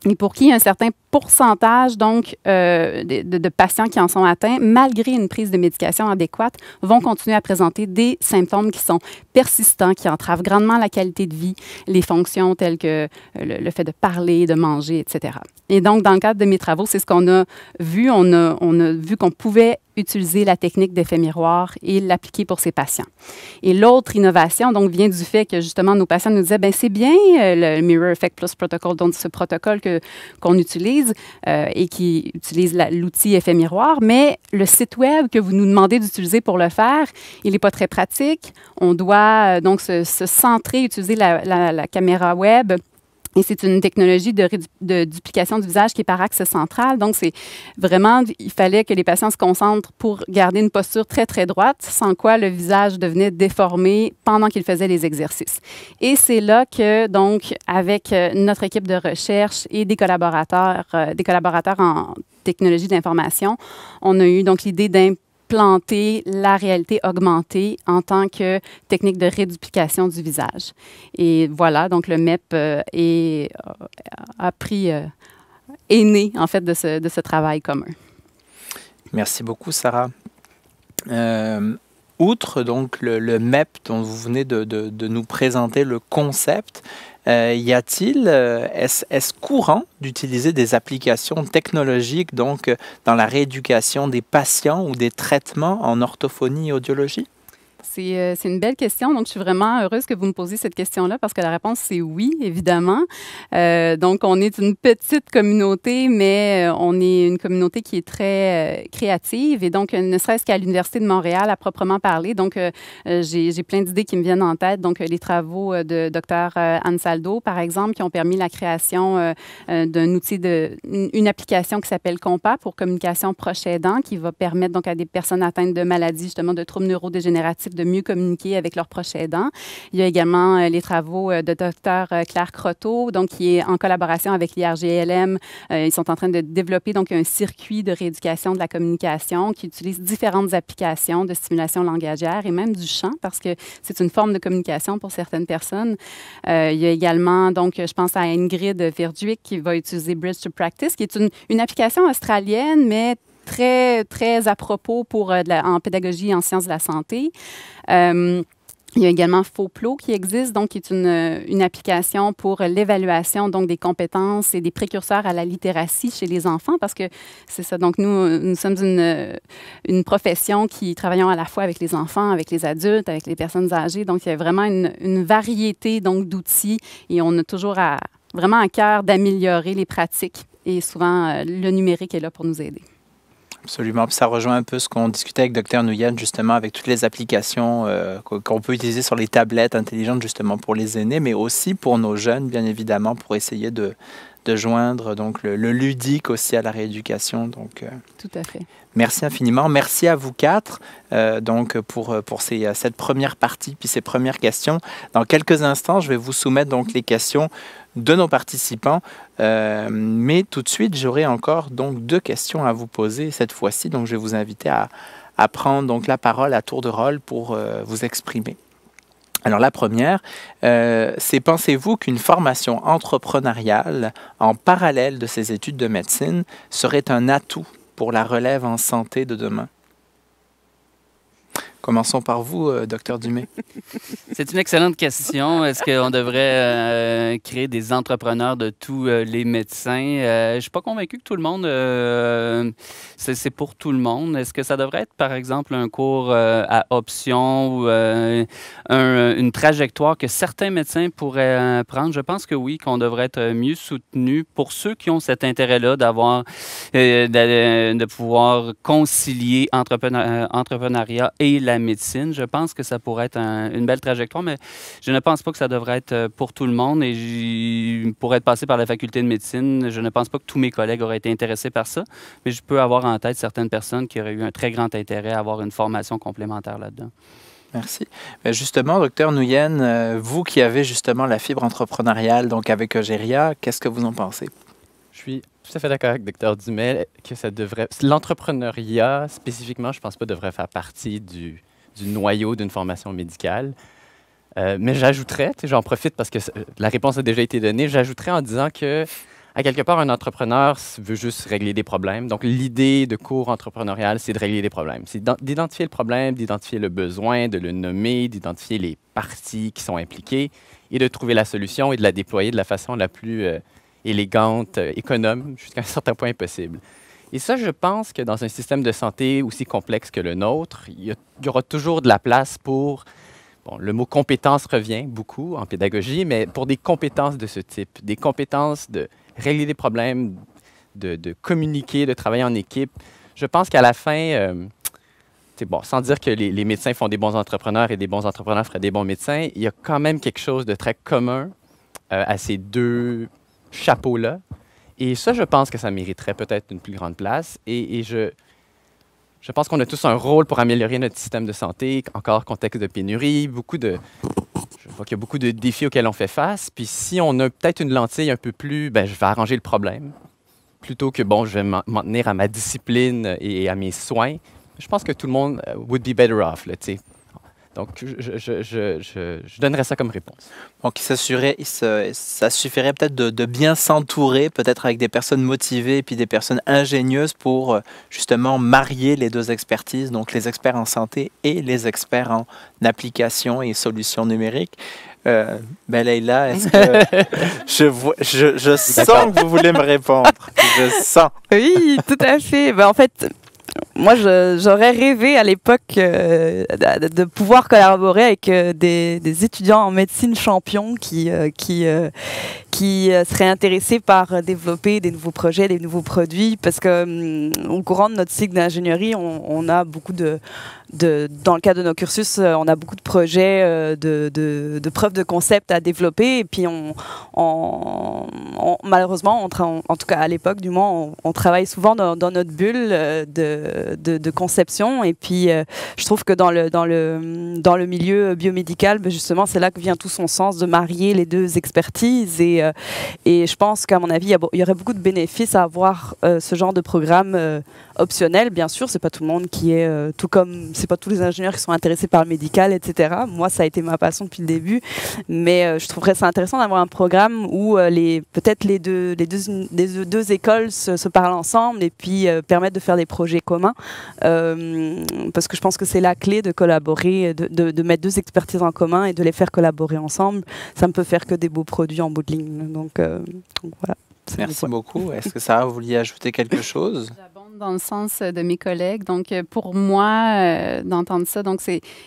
Et pour qui un certain pourcentage donc, de patients qui en sont atteints, malgré une prise de médication adéquate, vont continuer à présenter des symptômes qui sont persistants, qui entravent grandement la qualité de vie, les fonctions telles que le fait de parler, de manger, etc. Et donc, dans le cadre de mes travaux, c'est ce qu'on a vu. On a vu qu'on pouvait utiliser la technique d'effet miroir et l'appliquer pour ces patients. Et l'autre innovation donc, vient du fait que, justement, nos patients nous disaient, bien, c'est bien le Mirror Effect Plus Protocol, donc ce protocole qu'on utilise, entreprises et qui utilisent l'outil Effet Miroir, mais le site Web que vous nous demandez d'utiliser pour le faire, il n'est pas très pratique. On doit donc se centrer, utiliser la caméra Web. Et c'est une technologie de duplication du visage qui est par axe central. Donc, c'est vraiment, il fallait que les patients se concentrent pour garder une posture très, très droite, sans quoi le visage devenait déformé pendant qu'ils faisaient les exercices. Et c'est là que, donc, avec notre équipe de recherche et des collaborateurs en technologie d'information, on a eu donc l'idée d'implanter la réalité augmentée en tant que technique de réduplication du visage. Et voilà, donc le MEP est né, en fait, de ce travail commun. Merci beaucoup, Sarah. Outre donc le MEP dont vous venez de nous présenter le concept, est-ce courant d'utiliser des applications technologiques donc dans la rééducation des patients ou des traitements en orthophonie et audiologie? C'est une belle question. Donc, je suis vraiment heureuse que vous me posiez cette question-là parce que la réponse, c'est oui, évidemment. Donc, on est une petite communauté, mais on est une communauté qui est très créative. Et donc, ne serait-ce qu'à l'Université de Montréal, à proprement parler. Donc, j'ai plein d'idées qui me viennent en tête. Donc, les travaux de Dr. Ansaldo, par exemple, qui ont permis la création d'un outil, une application qui s'appelle Compa pour communication proche aidant, qui va permettre donc à des personnes atteintes de maladies, justement, de troubles neurodégénératifs, de mieux communiquer avec leurs proches aidants. Il y a également les travaux de Dr. Claire Croteau, donc qui est en collaboration avec l'IRGLM. Ils sont en train de développer donc un circuit de rééducation de la communication qui utilise différentes applications de stimulation langagière et même du chant parce que c'est une forme de communication pour certaines personnes. Il y a également, donc, je pense à Ingrid Verduick qui va utiliser Bridge to Practice, qui est une application australienne, mais très, très à propos en pédagogie et en sciences de la santé. Il y a également Foplo qui existe, donc qui est une application pour l'évaluation donc des compétences et des précurseurs à la littératie chez les enfants, parce que c'est ça. Donc nous sommes une profession qui travaillons à la fois avec les enfants, avec les adultes, avec les personnes âgées. Donc il y a vraiment une variété donc d'outils et on a toujours vraiment à cœur d'améliorer les pratiques et souvent le numérique est là pour nous aider. Absolument. Puis ça rejoint un peu ce qu'on discutait avec Dr. Nguyen, justement, avec toutes les applications qu'on peut utiliser sur les tablettes intelligentes, justement, pour les aînés, mais aussi pour nos jeunes, bien évidemment, pour essayer de joindre donc, le ludique aussi à la rééducation. Donc, tout à fait. Merci infiniment. Merci à vous quatre donc pour cette première partie puis ces premières questions. Dans quelques instants, je vais vous soumettre donc les questions de nos participants. Mais tout de suite, j'aurai encore donc 2 questions à vous poser cette fois-ci. Donc, je vais vous inviter à prendre donc la parole à tour de rôle pour vous exprimer. Alors, la première, c'est pensez-vous qu'une formation entrepreneuriale en parallèle de ces études de médecine serait un atout pour la relève en santé de demain? Commençons par vous, Dr. Dumais. C'est une excellente question. Est-ce qu'on devrait créer des entrepreneurs de tous les médecins? Je ne suis pas convaincu que tout le monde, c'est pour tout le monde. Est-ce que ça devrait être, par exemple, un cours à option ou une trajectoire que certains médecins pourraient prendre? Je pense que oui, qu'on devrait être mieux soutenu pour ceux qui ont cet intérêt-là de pouvoir concilier entrepreneuriat et la médecine. Je pense que ça pourrait être une belle trajectoire, mais je ne pense pas que ça devrait être pour tout le monde. Et pour être passé par la faculté de médecine, je ne pense pas que tous mes collègues auraient été intéressés par ça, mais je peux avoir en tête certaines personnes qui auraient eu un très grand intérêt à avoir une formation complémentaire là-dedans. Merci. Justement, Dr. Nguyen, vous qui avez justement la fibre entrepreneuriale, donc avec Egeria, qu'est-ce que vous en pensez? Je suis tout à fait d'accord avec Dr. Dumais que l'entrepreneuriat, spécifiquement, je ne pense pas devrait faire partie du noyau d'une formation médicale. Mais j'ajouterais, j'en profite parce que la réponse a déjà été donnée, j'ajouterais en disant que, à quelque part, un entrepreneur veut juste régler des problèmes. Donc, l'idée de cours entrepreneurial, c'est de régler des problèmes. C'est d'identifier le problème, d'identifier le besoin, de le nommer, d'identifier les parties qui sont impliquées et de trouver la solution et de la déployer de la façon la plus élégante, économe, jusqu'à un certain point possible. Et ça, je pense que dans un système de santé aussi complexe que le nôtre, il y aura toujours de la place pour, bon, le mot compétence revient beaucoup en pédagogie, mais pour des compétences de ce type, des compétences de régler des problèmes, de communiquer, de travailler en équipe. Je pense qu'à la fin, bon, sans dire que les médecins font des bons entrepreneurs et des bons entrepreneurs feraient des bons médecins, il y a quand même quelque chose de très commun à ces deux chapeaux-là. Et ça, je pense que ça mériterait peut-être une plus grande place. Et je pense qu'on a tous un rôle pour améliorer notre système de santé, encore contexte de pénurie, je vois qu'il y a beaucoup de défis auxquels on fait face. Puis si on a peut-être une lentille un peu plus, ben, je vais arranger le problème, plutôt que, bon, je vais m'en tenir à ma discipline et à mes soins. Je pense que tout le monde would be better off, là, tu sais. Donc, je donnerais ça comme réponse. Donc, ça suffirait peut-être de bien s'entourer, peut-être avec des personnes motivées et puis des personnes ingénieuses pour justement marier les deux expertises, donc les experts en santé et les experts en application et solutions numériques. Ben Leïla, est-ce que je sens que vous voulez me répondre? Je sens. Oui, tout à fait. Ben, en fait, moi, j'aurais rêvé à l'époque de pouvoir collaborer avec des étudiants en médecine champions qui seraient intéressés par développer des nouveaux projets, des nouveaux produits, parce que au courant de notre cycle d'ingénierie, on a beaucoup dans le cadre de nos cursus, on a beaucoup de projets, de preuves de concept à développer, et puis malheureusement, en tout cas à l'époque du moins, on travaille souvent dans notre bulle de conception, et puis je trouve que dans le milieu biomédical, ben justement, c'est là que vient tout son sens de marier les deux expertises, et je pense qu'à mon avis, il y aurait beaucoup de bénéfices à avoir ce genre de programme optionnel. Bien sûr, c'est pas tout le monde qui est tout comme c'est pas tous les ingénieurs qui sont intéressés par le médical, etc. Moi, ça a été ma passion depuis le début, mais je trouverais ça intéressant d'avoir un programme où peut-être les deux écoles se parlent ensemble et puis permettent de faire des projets communs, parce que je pense que c'est la clé de collaborer, de mettre deux expertises en commun et de les faire collaborer ensemble. Ça ne peut faire que des beaux produits en bout de ligne. Donc voilà. Merci beaucoup. Est-ce que Sarah, vous vouliez ajouter quelque chose? J'abonde dans le sens de mes collègues. Donc, pour moi, d'entendre ça, donc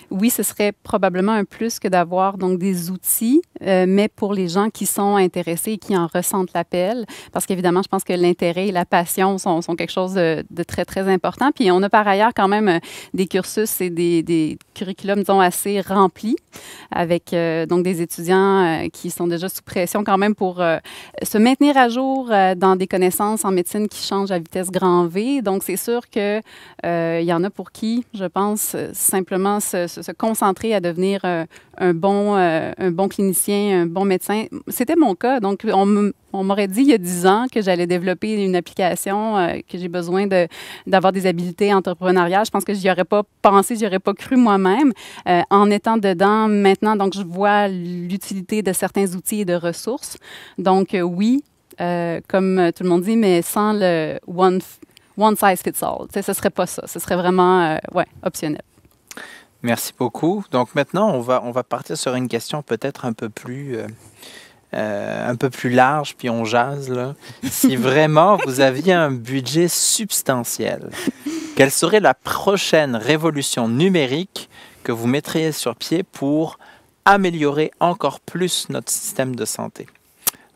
oui, ce serait probablement un plus que d'avoir donc des outils, mais pour les gens qui sont intéressés et qui en ressentent l'appel, parce qu'évidemment, je pense que l'intérêt et la passion sont quelque chose de très, très important. Puis, on a par ailleurs quand même des cursus et des curriculums, disons, assez remplis, avec donc des étudiants qui sont déjà sous pression quand même pour se maintenir à jour dans des connaissances en médecine qui changent à vitesse grand V. Donc, c'est sûr qu'il y en a pour qui, je pense, simplement se concentrer à devenir un bon clinicien, un bon médecin. C'était mon cas. Donc, on m'aurait dit il y a 10 ans que j'allais développer une application, que j'ai besoin d'avoir des habiletés entrepreneuriales. Je pense que je n'y aurais pas pensé, je n'y aurais pas cru moi-même. En étant dedans maintenant, donc je vois l'utilité de certains outils et de ressources. Donc, oui, comme tout le monde dit, mais sans le one size fits all. Ce ne serait pas ça. Ce serait vraiment optionnel. Merci beaucoup. Donc maintenant, on va partir sur une question peut-être un peu plus large, puis on jase, là. Si vraiment vous aviez un budget substantiel, quelle serait la prochaine révolution numérique que vous mettriez sur pied pour améliorer encore plus notre système de santé?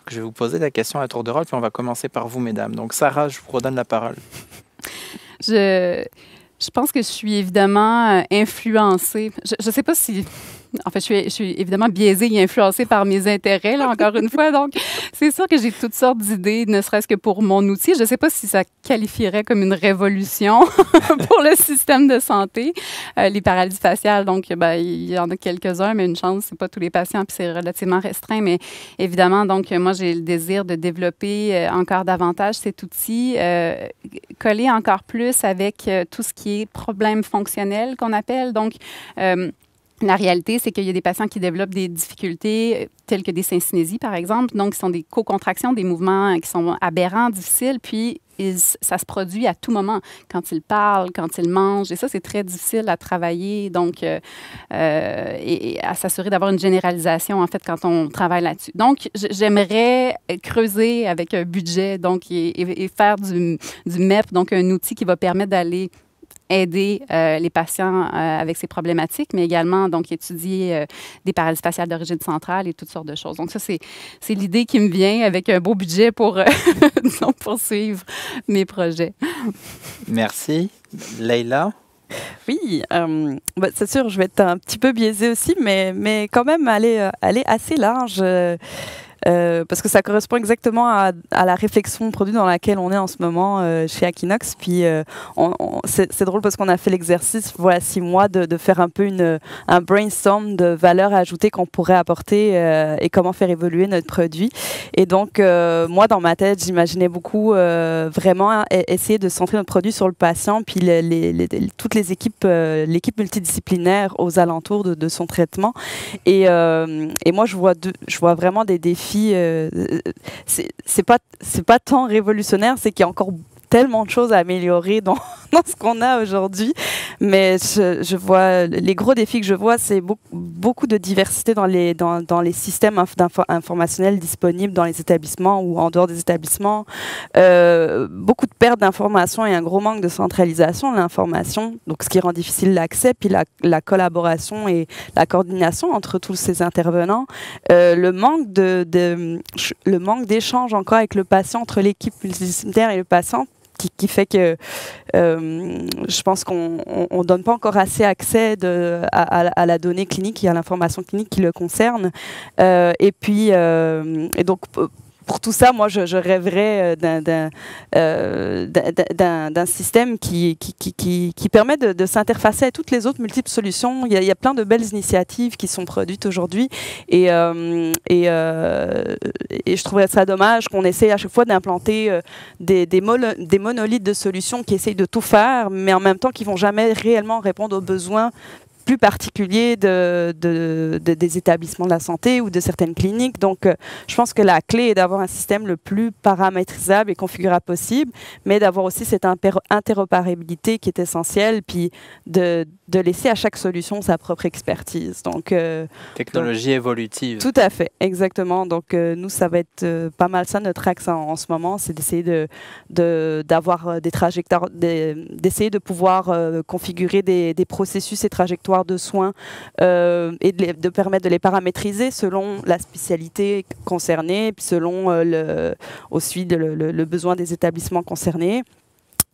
Je vais vous poser la question à tour de rôle, puis on va commencer par vous, mesdames. Donc, Sarah, je vous redonne la parole. Je pense que je suis évidemment influencée. Je ne sais pas si... En fait, je suis évidemment biaisée et influencée par mes intérêts, là, encore une fois. Donc, c'est sûr que j'ai toutes sortes d'idées, ne serait-ce que pour mon outil. Je ne sais pas si ça qualifierait comme une révolution pour le système de santé. Les paralysies faciales, donc, il y en a quelques-uns, mais une chance, ce n'est pas tous les patients, puis c'est relativement restreint. Mais évidemment, donc, moi, j'ai le désir de développer encore davantage cet outil, coller encore plus avec tout ce qui est problème fonctionnel qu'on appelle. Donc, la réalité, c'est qu'il y a des patients qui développent des difficultés telles que des syncinésies, par exemple. Donc, ce sont des co-contractions, des mouvements qui sont aberrants, difficiles, puis ça se produit à tout moment, quand ils parlent, quand ils mangent. Et ça, c'est très difficile à travailler, donc, et à s'assurer d'avoir une généralisation, en fait, quand on travaille là-dessus. Donc, j'aimerais creuser avec un budget, donc, et faire du MEP, donc un outil qui va permettre d'aller aider les patients avec ces problématiques, mais également donc étudier des paralysies faciales d'origine centrale et toutes sortes de choses. Donc ça, c'est l'idée qui me vient avec un beau budget pour disons, poursuivre mes projets. Merci. Leïla? Oui, c'est sûr, je vais être un petit peu biaisée aussi, mais quand même aller assez large. Parce que ça correspond exactement à la réflexion produit dans laquelle on est en ce moment chez Akinox. Puis c'est drôle parce qu'on a fait l'exercice, voilà, 6 mois, de faire un peu un brainstorm de valeurs ajoutées qu'on pourrait apporter et comment faire évoluer notre produit. Et donc, moi, dans ma tête, j'imaginais beaucoup vraiment essayer de centrer notre produit sur le patient, puis toutes les équipes, l'équipe multidisciplinaire aux alentours de son traitement. Et moi, je vois vraiment des défis. C'est pas tant révolutionnaire, c'est qu'il y a encore tellement de choses à améliorer dans ce qu'on a aujourd'hui. Mais je vois, les gros défis que je vois, c'est beaucoup de diversité dans les systèmes informationnels disponibles dans les établissements ou en dehors des établissements. Beaucoup de pertes d'informations et un gros manque de centralisation de l'information, donc ce qui rend difficile l'accès, puis la collaboration et la coordination entre tous ces intervenants. Le manque d'échange encore avec le patient, entre l'équipe multidisciplinaire et le patient, qui fait que je pense qu'on ne donne pas encore assez accès à la donnée clinique et à l'information clinique qui le concerne. Et donc, pour tout ça, moi, je rêverais d'un système qui permet de s'interfacer à toutes les autres multiples solutions. Il y a plein de belles initiatives qui sont produites aujourd'hui et je trouverais ça dommage qu'on essaie à chaque fois d'implanter des monolithes de solutions qui essayent de tout faire, mais en même temps qui ne vont jamais réellement répondre aux besoins plus particulier des établissements de la santé ou de certaines cliniques. Donc, je pense que la clé est d'avoir un système le plus paramétrisable et configurable possible, mais d'avoir aussi cette interopérabilité qui est essentielle, puis de laisser à chaque solution sa propre expertise. Donc, technologie évolutive. Tout à fait, exactement. Donc, nous, ça va être pas mal ça, notre axe en ce moment, c'est d'essayer d'avoir des trajectoires, d'essayer de pouvoir configurer des processus et trajectoires de soins et de permettre de les paramétriser selon la spécialité concernée, puis selon aussi le besoin des établissements concernés.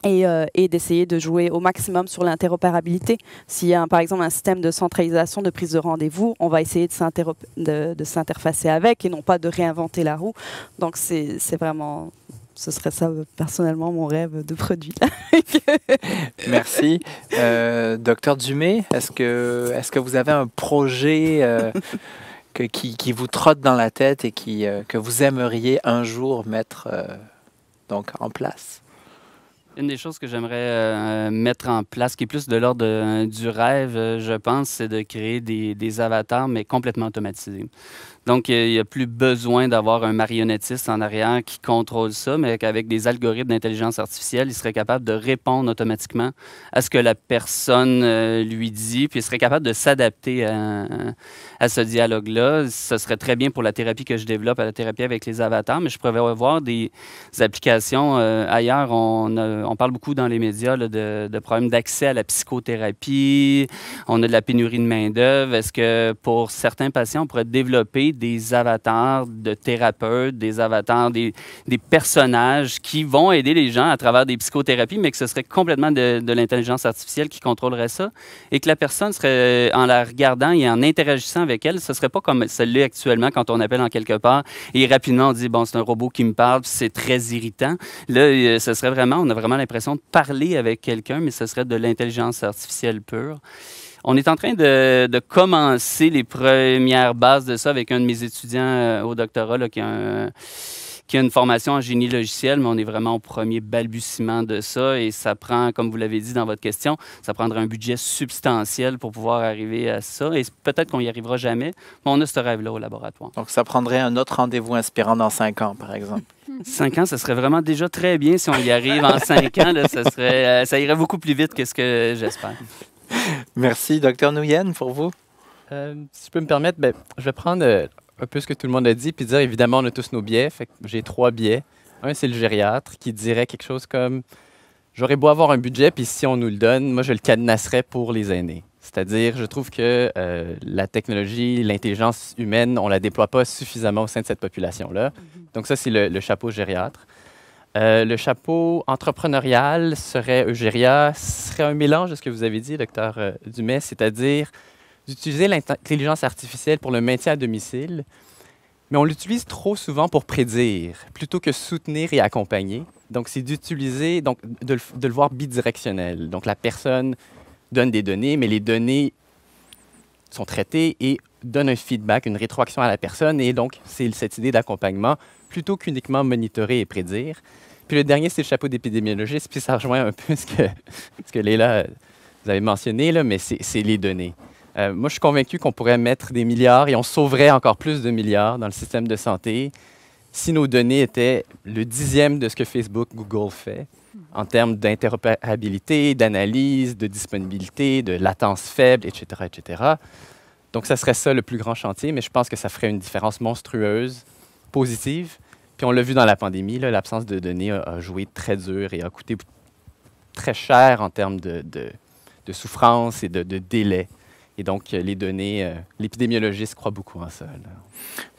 Et d'essayer de jouer au maximum sur l'interopérabilité. S'il y a par exemple un système de centralisation de prise de rendez-vous, on va essayer de s'interfacer avec et non pas de réinventer la roue. Donc c'est vraiment... Ce serait ça, personnellement, mon rêve de produit. Merci. Docteur Dumais, est-ce que vous avez un projet qui vous trotte dans la tête et que vous aimeriez un jour mettre donc en place? Une des choses que j'aimerais mettre en place, qui est plus de l'ordre du rêve, je pense, c'est de créer des avatars, mais complètement automatisés. Donc, il n'y a plus besoin d'avoir un marionnettiste en arrière qui contrôle ça, mais qu'avec des algorithmes d'intelligence artificielle, il serait capable de répondre automatiquement à ce que la personne lui dit, puis il serait capable de s'adapter à ce dialogue-là. Ce serait très bien pour la thérapie que je développe, à la thérapie avec les avatars, mais je pourrais avoir des applications ailleurs. On parle beaucoup dans les médias là, de problèmes d'accès à la psychothérapie. On a de la pénurie de main-d'œuvre. Est-ce que pour certains patients, on pourrait développer des avatars de thérapeutes, des avatars, des personnages qui vont aider les gens à travers des psychothérapies, mais que ce serait complètement de l'intelligence artificielle qui contrôlerait ça et que la personne serait, en la regardant et en interagissant avec elle, ce ne serait pas comme ça l'est actuellement quand on appelle en quelque part et rapidement on dit, bon, c'est un robot qui me parle, puis c'est très irritant. Là, ce serait vraiment, on a vraiment l'impression de parler avec quelqu'un, mais ce serait de l'intelligence artificielle pure. On est en train de commencer les premières bases de ça avec un de mes étudiants au doctorat là, qui a une formation en génie logiciel, mais on est vraiment au premier balbutiement de ça et ça prend, comme vous l'avez dit dans votre question, ça prendra un budget substantiel pour pouvoir arriver à ça et peut-être qu'on n'y arrivera jamais, mais on a ce rêve-là au laboratoire. Donc, ça prendrait un autre rendez-vous inspirant dans 5 ans, par exemple. 5 ans, ce serait vraiment déjà très bien si on y arrive en 5 ans. Là, ça irait beaucoup plus vite que ce que j'espère. Merci. Docteur Nguyen, pour vous? Si je peux me permettre, je vais prendre un peu ce que tout le monde a dit puis dire, évidemment, on a tous nos biais. Fait que j'ai 3 biais. Un, c'est le gériatre qui dirait quelque chose comme j'aurais beau avoir un budget, puis si on nous le donne, moi, je le cadenasserais pour les aînés. C'est-à-dire, je trouve que la technologie, l'intelligence humaine, on ne la déploie pas suffisamment au sein de cette population-là. Donc ça, c'est le chapeau gériatre. Le chapeau entrepreneurial serait Eugéria, serait un mélange de ce que vous avez dit, docteur Dumais, c'est-à-dire d'utiliser l'intelligence artificielle pour le maintien à domicile, mais on l'utilise trop souvent pour prédire, plutôt que soutenir et accompagner. Donc, c'est d'utiliser, donc de le voir bidirectionnel. Donc, la personne donne des données, mais les données sont traitées et donnent un feedback, une rétroaction à la personne. Et donc, c'est cette idée d'accompagnement, plutôt qu'uniquement monitorer et prédire. Puis le dernier, c'est le chapeau d'épidémiologiste, puis ça rejoint un peu ce que Leila, vous avez mentionné, là, mais c'est les données. Moi, je suis convaincu qu'on pourrait mettre des milliards et on sauverait encore plus de milliards dans le système de santé si nos données étaient le 10e de ce que Facebook, Google fait en termes d'interopérabilité, d'analyse, de disponibilité, de latence faible, etc., etc. Donc, ça serait ça le plus grand chantier, mais je pense que ça ferait une différence monstrueuse, positive. Puis on l'a vu dans la pandémie, l'absence de données a joué très dur et a coûté très cher en termes de souffrance et de délai. Et donc, les données, l'épidémiologiste croit beaucoup en ça.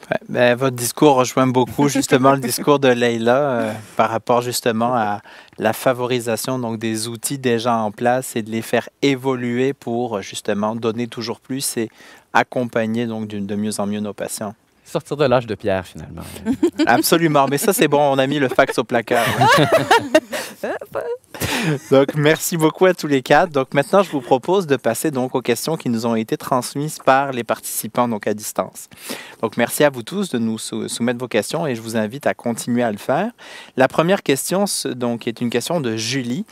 Ouais, ben, votre discours rejoint beaucoup justement le discours de Leila par rapport justement à la favorisation donc, des outils déjà en place et de les faire évoluer pour justement donner toujours plus et accompagner donc, de mieux en mieux nos patients. Sortir de l'âge de pierre, finalement. Absolument, mais ça c'est bon, on a mis le fax au placard. Donc, merci beaucoup à tous les quatre. Donc, maintenant, je vous propose de passer donc aux questions qui nous ont été transmises par les participants donc à distance. Donc, merci à vous tous de nous soumettre vos questions et je vous invite à continuer à le faire. La première question donc, est une question de Julie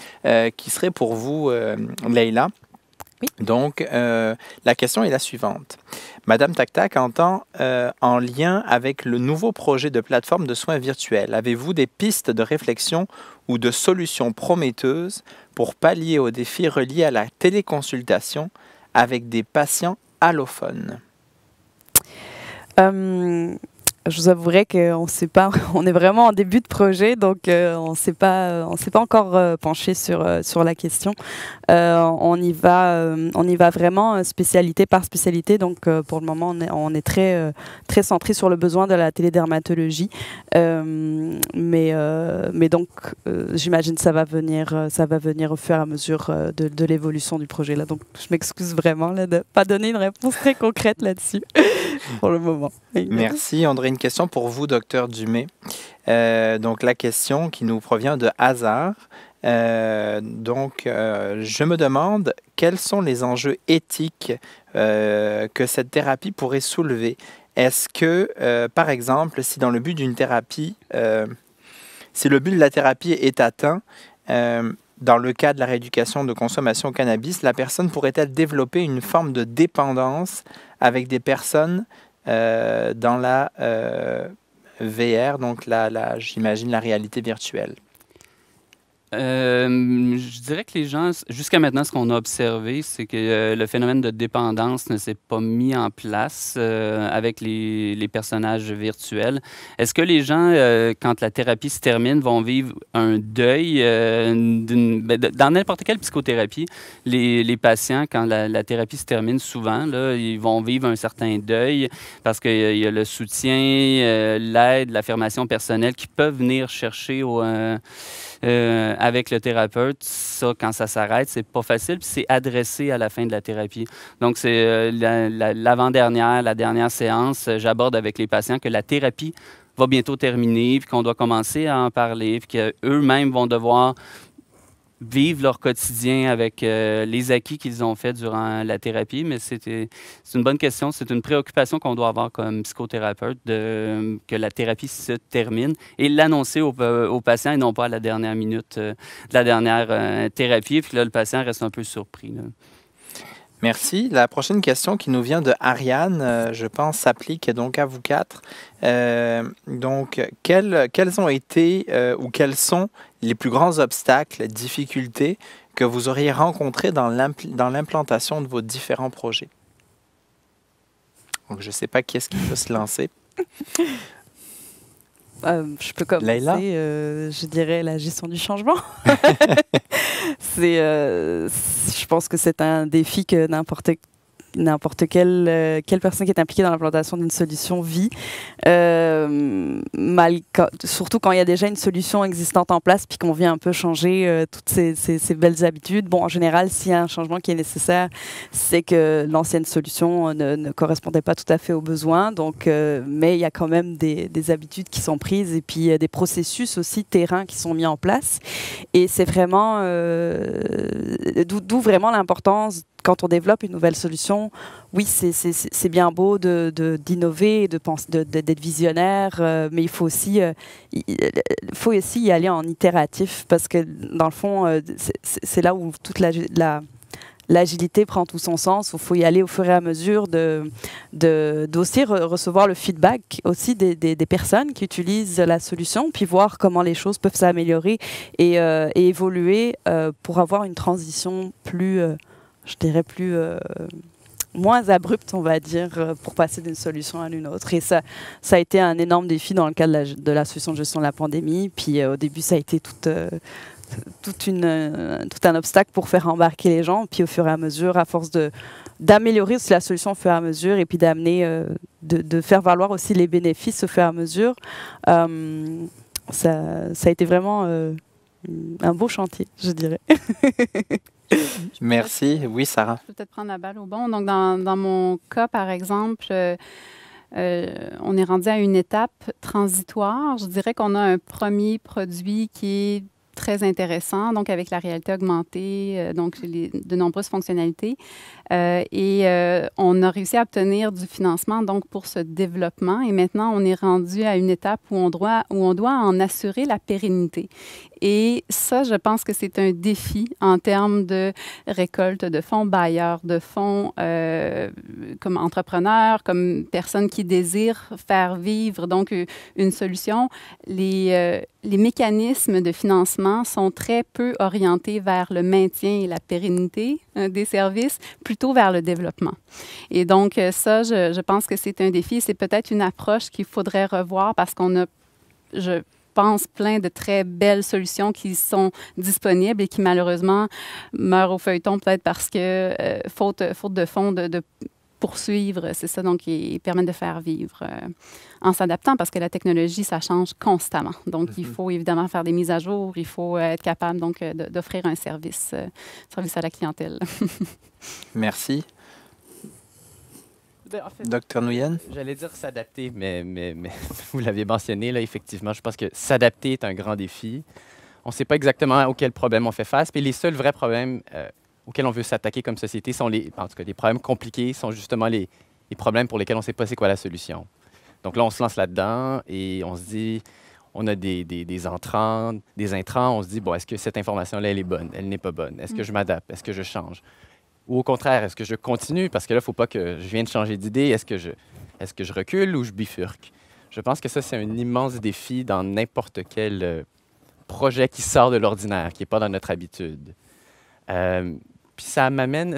qui serait pour vous, Leila. Oui. Donc, la question est la suivante. Madame Tac-Tac entend en lien avec le nouveau projet de plateforme de soins virtuels. Avez-vous des pistes de réflexion ou de solutions prometteuses pour pallier aux défis reliés à la téléconsultation avec des patients allophones? Je vous avouerai qu'on sait pas, on est vraiment en début de projet, donc on s'est pas encore penché sur la question. On y va vraiment spécialité par spécialité. Donc pour le moment, on est très centré sur le besoin de la télédermatologie. Mais donc j'imagine ça va venir au fur et à mesure de l'évolution du projet là. Donc je m'excuse vraiment là, de pas donner une réponse très concrète là-dessus pour le moment. Merci André. Une question pour vous, docteur Dumais. Donc la question qui nous provient de Hasard. Je me demande quels sont les enjeux éthiques que cette thérapie pourrait soulever. Est-ce que, par exemple, si dans le but d'une thérapie, si le but de la thérapie est atteint, dans le cas de la rééducation de consommation au cannabis, la personne pourrait-elle développer une forme de dépendance avec des personnes dans la VR, donc j'imagine la réalité virtuelle? Je dirais que les gens, jusqu'à maintenant, ce qu'on a observé, c'est que le phénomène de dépendance ne s'est pas mis en place avec les personnages virtuels. Est-ce que les gens, quand la thérapie se termine, vont vivre un deuil? Dans n'importe quelle psychothérapie, les patients, quand la thérapie se termine, souvent, là, ils vont vivre un certain deuil parce qu'il y a le soutien, l'aide, l'affirmation personnelle qui peuvent venir chercher avec le thérapeute. Ça, quand ça s'arrête, c'est pas facile, puis c'est adressé à la fin de la thérapie. Donc, c'est l'avant-dernière, la dernière séance, j'aborde avec les patients que la thérapie va bientôt terminer, puis qu'on doit commencer à en parler, puis qu'eux-mêmes vont devoir vivre leur quotidien avec les acquis qu'ils ont faits durant la thérapie. Mais c'est une bonne question. C'est une préoccupation qu'on doit avoir comme psychothérapeute, que la thérapie se termine et l'annoncer aux patients et non pas à la dernière minute de la dernière thérapie. Puis là, le patient reste un peu surpris, là. Merci. La prochaine question qui nous vient de Ariane, je pense, s'applique donc à vous quatre. Donc, quels ont été ou quels sont les plus grands obstacles, difficultés que vous auriez rencontrés dans l'implantation de vos différents projets? Donc, je ne sais pas qui est-ce qui peut se lancer. Je peux commencer, Leïla? je dirais la gestion du changement. Je pense que c'est un défi que n'importe quelle personne qui est impliquée dans l'implantation d'une solution vit, surtout quand il y a déjà une solution existante en place puis qu'on vient un peu changer toutes ces belles habitudes. Bon, en général, s'il y a un changement qui est nécessaire, c'est que l'ancienne solution ne correspondait pas tout à fait aux besoins. Donc, mais il y a quand même des habitudes qui sont prises et puis des processus aussi terrain qui sont mis en place. Et c'est vraiment d'où vraiment l'importance. Quand on développe une nouvelle solution, oui, c'est bien beau d'innover, d'être visionnaire, mais il faut aussi y aller en itératif parce que, dans le fond, c'est là où toute l'agilité prend tout son sens. Il faut y aller au fur et à mesure d'aussi recevoir le feedback aussi des personnes qui utilisent la solution, puis voir comment les choses peuvent s'améliorer et évoluer pour avoir une transition plus... je dirais moins abrupte, on va dire, pour passer d'une solution à une autre. Et ça a été un énorme défi dans le cadre de la solution de gestion de la pandémie. Puis au début, ça a été tout un obstacle pour faire embarquer les gens. Puis au fur et à mesure, à force d'améliorer aussi la solution au fur et à mesure et puis d'amener, de faire valoir aussi les bénéfices au fur et à mesure, ça a été vraiment un beau chantier, je dirais. Merci. Oui, Sarah. Je peux peut-être prendre la balle au bon. Donc, dans mon cas, par exemple, on est rendu à une étape transitoire. Je dirais qu'on a un premier produit qui est très intéressant, donc avec la réalité augmentée, donc de nombreuses fonctionnalités. On a réussi à obtenir du financement donc pour ce développement. Et maintenant, on est rendu à une étape où on doit en assurer la pérennité. Et ça, je pense que c'est un défi en termes de récolte de fonds bailleurs, de fonds comme entrepreneurs, comme personnes qui désirent faire vivre donc une solution. Les mécanismes de financement sont très peu orientés vers le maintien et la pérennité des services, plutôt vers le développement. Et donc, ça, je pense que c'est un défi. C'est peut-être une approche qu'il faudrait revoir parce qu'on a, je pense, plein de très belles solutions qui sont disponibles et qui, malheureusement, meurent au feuilleton, peut-être parce que, faute de fonds, de poursuivre, c'est ça, donc, ils permettent de faire vivre en s'adaptant parce que la technologie, ça change constamment. Donc, il faut évidemment faire des mises à jour, il faut être capable, donc, d'offrir un service à la clientèle. Merci. En fait, Dr. Nguyen? j'allais dire s'adapter, mais vous l'avez mentionné, là, effectivement, je pense que s'adapter est un grand défi. On ne sait pas exactement auquel problème on fait face, puis les seuls vrais problèmes auxquels on veut s'attaquer comme société sont en tout cas, les problèmes compliqués sont justement les problèmes pour lesquels on ne sait pas c'est quoi la solution. Donc là, on se lance là-dedans et on se dit, on a des entrants, des intrants, on se dit, bon, est-ce que cette information-là, elle est bonne? Elle n'est pas bonne. Est-ce que je m'adapte? Est-ce que je change? Ou au contraire, est-ce que je continue? Parce que là, il ne faut pas que je vienne de changer d'idée. Est-ce que je recule ou je bifurque? Je pense que ça, c'est un immense défi dans n'importe quel projet qui sort de l'ordinaire, qui n'est pas dans notre habitude. Puis ça m'amène,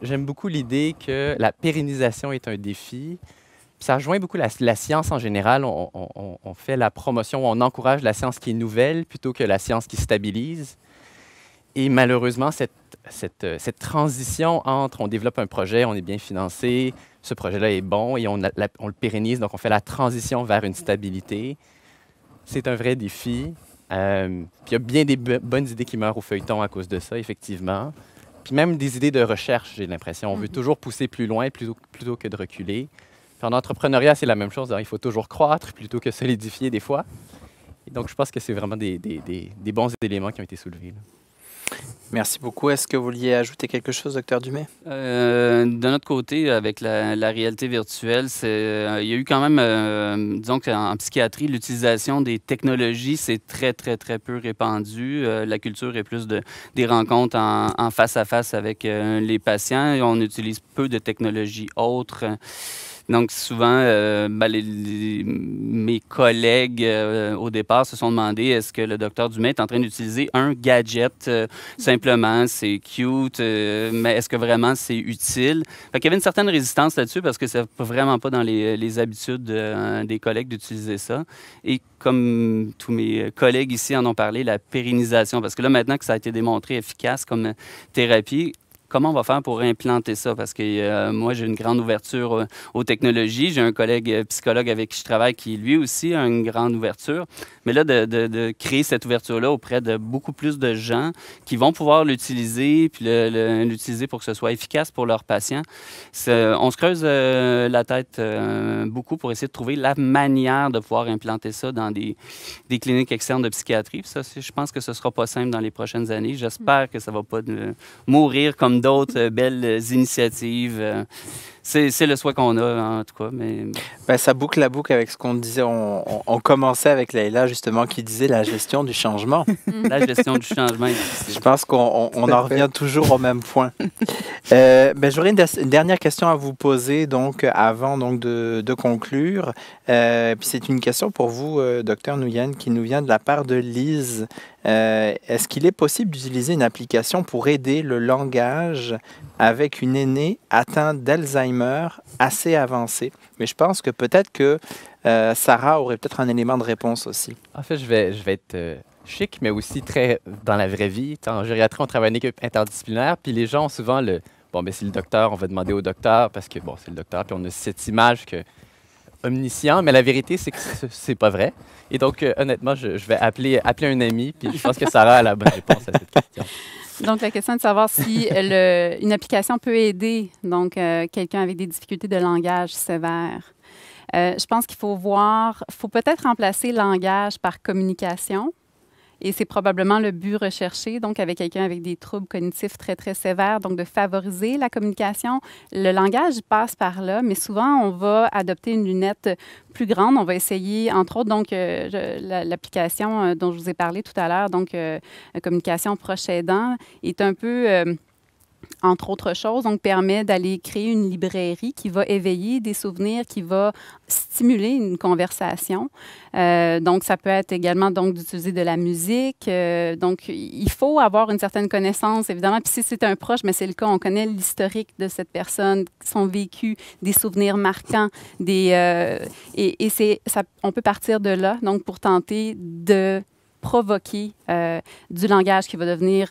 j'aime beaucoup l'idée que la pérennisation est un défi. Puis ça rejoint beaucoup la science en général. On fait la promotion, on encourage la science qui est nouvelle plutôt que la science qui stabilise. Et malheureusement, cette transition entre on développe un projet, on est bien financé, ce projet-là est bon et on le pérennise, donc on fait la transition vers une stabilité. C'est un vrai défi. Puis il y a bien des bonnes idées qui meurent au feuilleton à cause de ça, effectivement. Puis même des idées de recherche, j'ai l'impression. On veut toujours pousser plus loin plutôt que de reculer. Puis en entrepreneuriat, c'est la même chose. Alors, il faut toujours croître plutôt que solidifier des fois. Et donc, je pense que c'est vraiment des bons éléments qui ont été soulevés, là. Merci beaucoup. Est-ce que vous vouliez ajouter quelque chose, Dr. Dumais? De notre côté, avec la réalité virtuelle, il y a eu quand même, disons qu'en psychiatrie, l'utilisation des technologies, c'est très, très, très peu répandu. La culture est plus des rencontres en face à face avec les patients et on utilise peu de technologies autres. Donc, souvent, mes collègues, au départ, se sont demandé est-ce que le docteur Dumais est en train d'utiliser un gadget simplement, c'est cute, mais est-ce que vraiment c'est utile? Fait qu'il y avait une certaine résistance là-dessus parce que c'est vraiment pas dans les habitudes des collègues d'utiliser ça. Et comme tous mes collègues ici en ont parlé, la pérennisation, parce que là, maintenant que ça a été démontré efficace comme thérapie, comment on va faire pour implanter ça? Parce que moi, j'ai une grande ouverture aux technologies. J'ai un collègue psychologue avec qui je travaille qui, lui aussi, a une grande ouverture. Mais là, de créer cette ouverture-là auprès de beaucoup plus de gens qui vont pouvoir l'utiliser, puis l'utiliser pour que ce soit efficace pour leurs patients, on se creuse la tête beaucoup pour essayer de trouver la manière de pouvoir implanter ça dans des cliniques externes de psychiatrie. Puis ça, je pense que ce ne sera pas simple dans les prochaines années. J'espère que ça ne va pas mourir comme d'autres belles initiatives. C'est le souhait qu'on a, en tout cas. Mais... Ben, ça boucle la boucle avec ce qu'on disait. On commençait avec Leïla, justement, qui disait la gestion du changement. La gestion du changement. Je pense qu'on en revient toujours au même point. Ben, j'aurais une dernière question à vous poser, donc, avant donc, de conclure. Puis c'est une question pour vous, docteur Nguyen, qui nous vient de la part de Lise. Est-ce qu'il est possible d'utiliser une application pour aider le langage avec une aînée atteinte d'Alzheimer assez avancée? Mais je pense que peut-être que Sarah aurait peut-être un élément de réponse aussi. En fait, je vais être chic, mais aussi très dans la vraie vie. En gériatrie, on travaille en équipe interdisciplinaire, puis les gens ont souvent bon, ben c'est le docteur, on va demander au docteur, parce que, bon, c'est le docteur, puis on a cette image que omniscient, mais la vérité, c'est que c'est pas vrai. Et donc, honnêtement, je vais appeler un ami, puis je pense que Sarah a la bonne réponse à cette question. Donc, la question est de savoir si une application peut aider donc quelqu'un avec des difficultés de langage sévères. Je pense qu'il faut peut-être remplacer langage par communication. Et c'est probablement le but recherché, donc avec quelqu'un avec des troubles cognitifs très, très sévères, donc de favoriser la communication. Le langage passe par là, mais souvent, on va adopter une lunette plus grande. On va essayer, entre autres, donc l'application dont je vous ai parlé tout à l'heure, donc communication proche aidant, est un peu... entre autres choses, donc permet d'aller créer une librairie qui va éveiller des souvenirs, qui va stimuler une conversation. Donc, ça peut être également donc d'utiliser de la musique. Donc, il faut avoir une certaine connaissance, évidemment. Puis si c'est un proche, mais c'est le cas, on connaît l'historique de cette personne, son vécu, des souvenirs marquants, on peut partir de là, donc pour tenter de provoquer du langage qui va devenir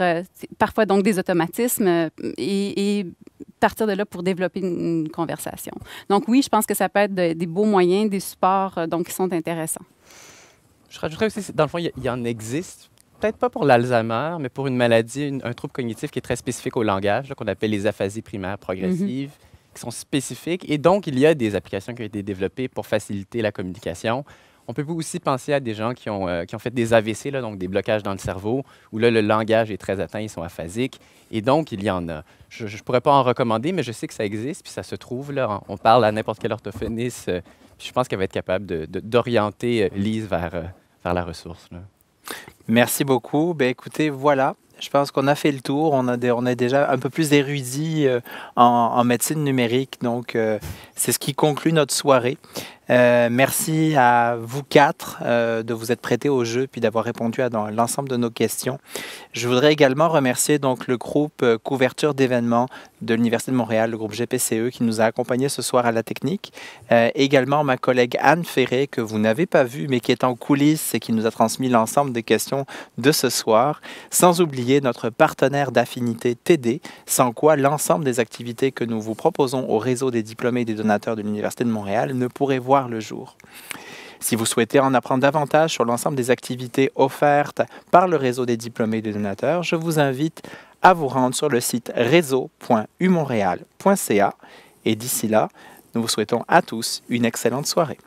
parfois donc des automatismes et partir de là pour développer une conversation. Donc oui, je pense que ça peut être des beaux moyens, des supports donc qui sont intéressants. Je rajouterais aussi, dans le fond, il y en existe, peut-être pas pour l'Alzheimer, mais pour une maladie, un trouble cognitif qui est très spécifique au langage, qu'on appelle les aphasies primaires progressives, qui sont spécifiques. Et donc, il y a des applications qui ont été développées pour faciliter la communication. On peut aussi penser à des gens qui ont fait des AVC, là, donc des blocages dans le cerveau, où là, le langage est très atteint, ils sont aphasiques. Et donc, il y en a. Je ne pourrais pas en recommander, mais je sais que ça existe, puis ça se trouve. Là, on parle à n'importe quel orthophoniste, puis je pense qu'elle va être capable d'orienter Lise vers la ressource. Là. Merci beaucoup. Ben, écoutez, voilà. Je pense qu'on a fait le tour. On est déjà un peu plus érudits en médecine numérique. Donc, c'est ce qui conclut notre soirée. Merci à vous quatre de vous être prêtés au jeu puis d'avoir répondu à l'ensemble de nos questions. Je voudrais également remercier donc le groupe couverture d'événements de l'Université de Montréal, le groupe GPCE, qui nous a accompagnés ce soir à la technique. Également ma collègue Anne Ferré, que vous n'avez pas vue, mais qui est en coulisses et qui nous a transmis l'ensemble des questions de ce soir. Sans oublier notre partenaire d'affinité TD, sans quoi l'ensemble des activités que nous vous proposons au réseau des diplômés et des donateurs de l'Université de Montréal ne pourraient voir le jour. Si vous souhaitez en apprendre davantage sur l'ensemble des activités offertes par le réseau des diplômés et des donateurs, je vous invite à vous rendre sur le site réseau.umontréal.ca. Et d'ici là, nous vous souhaitons à tous une excellente soirée.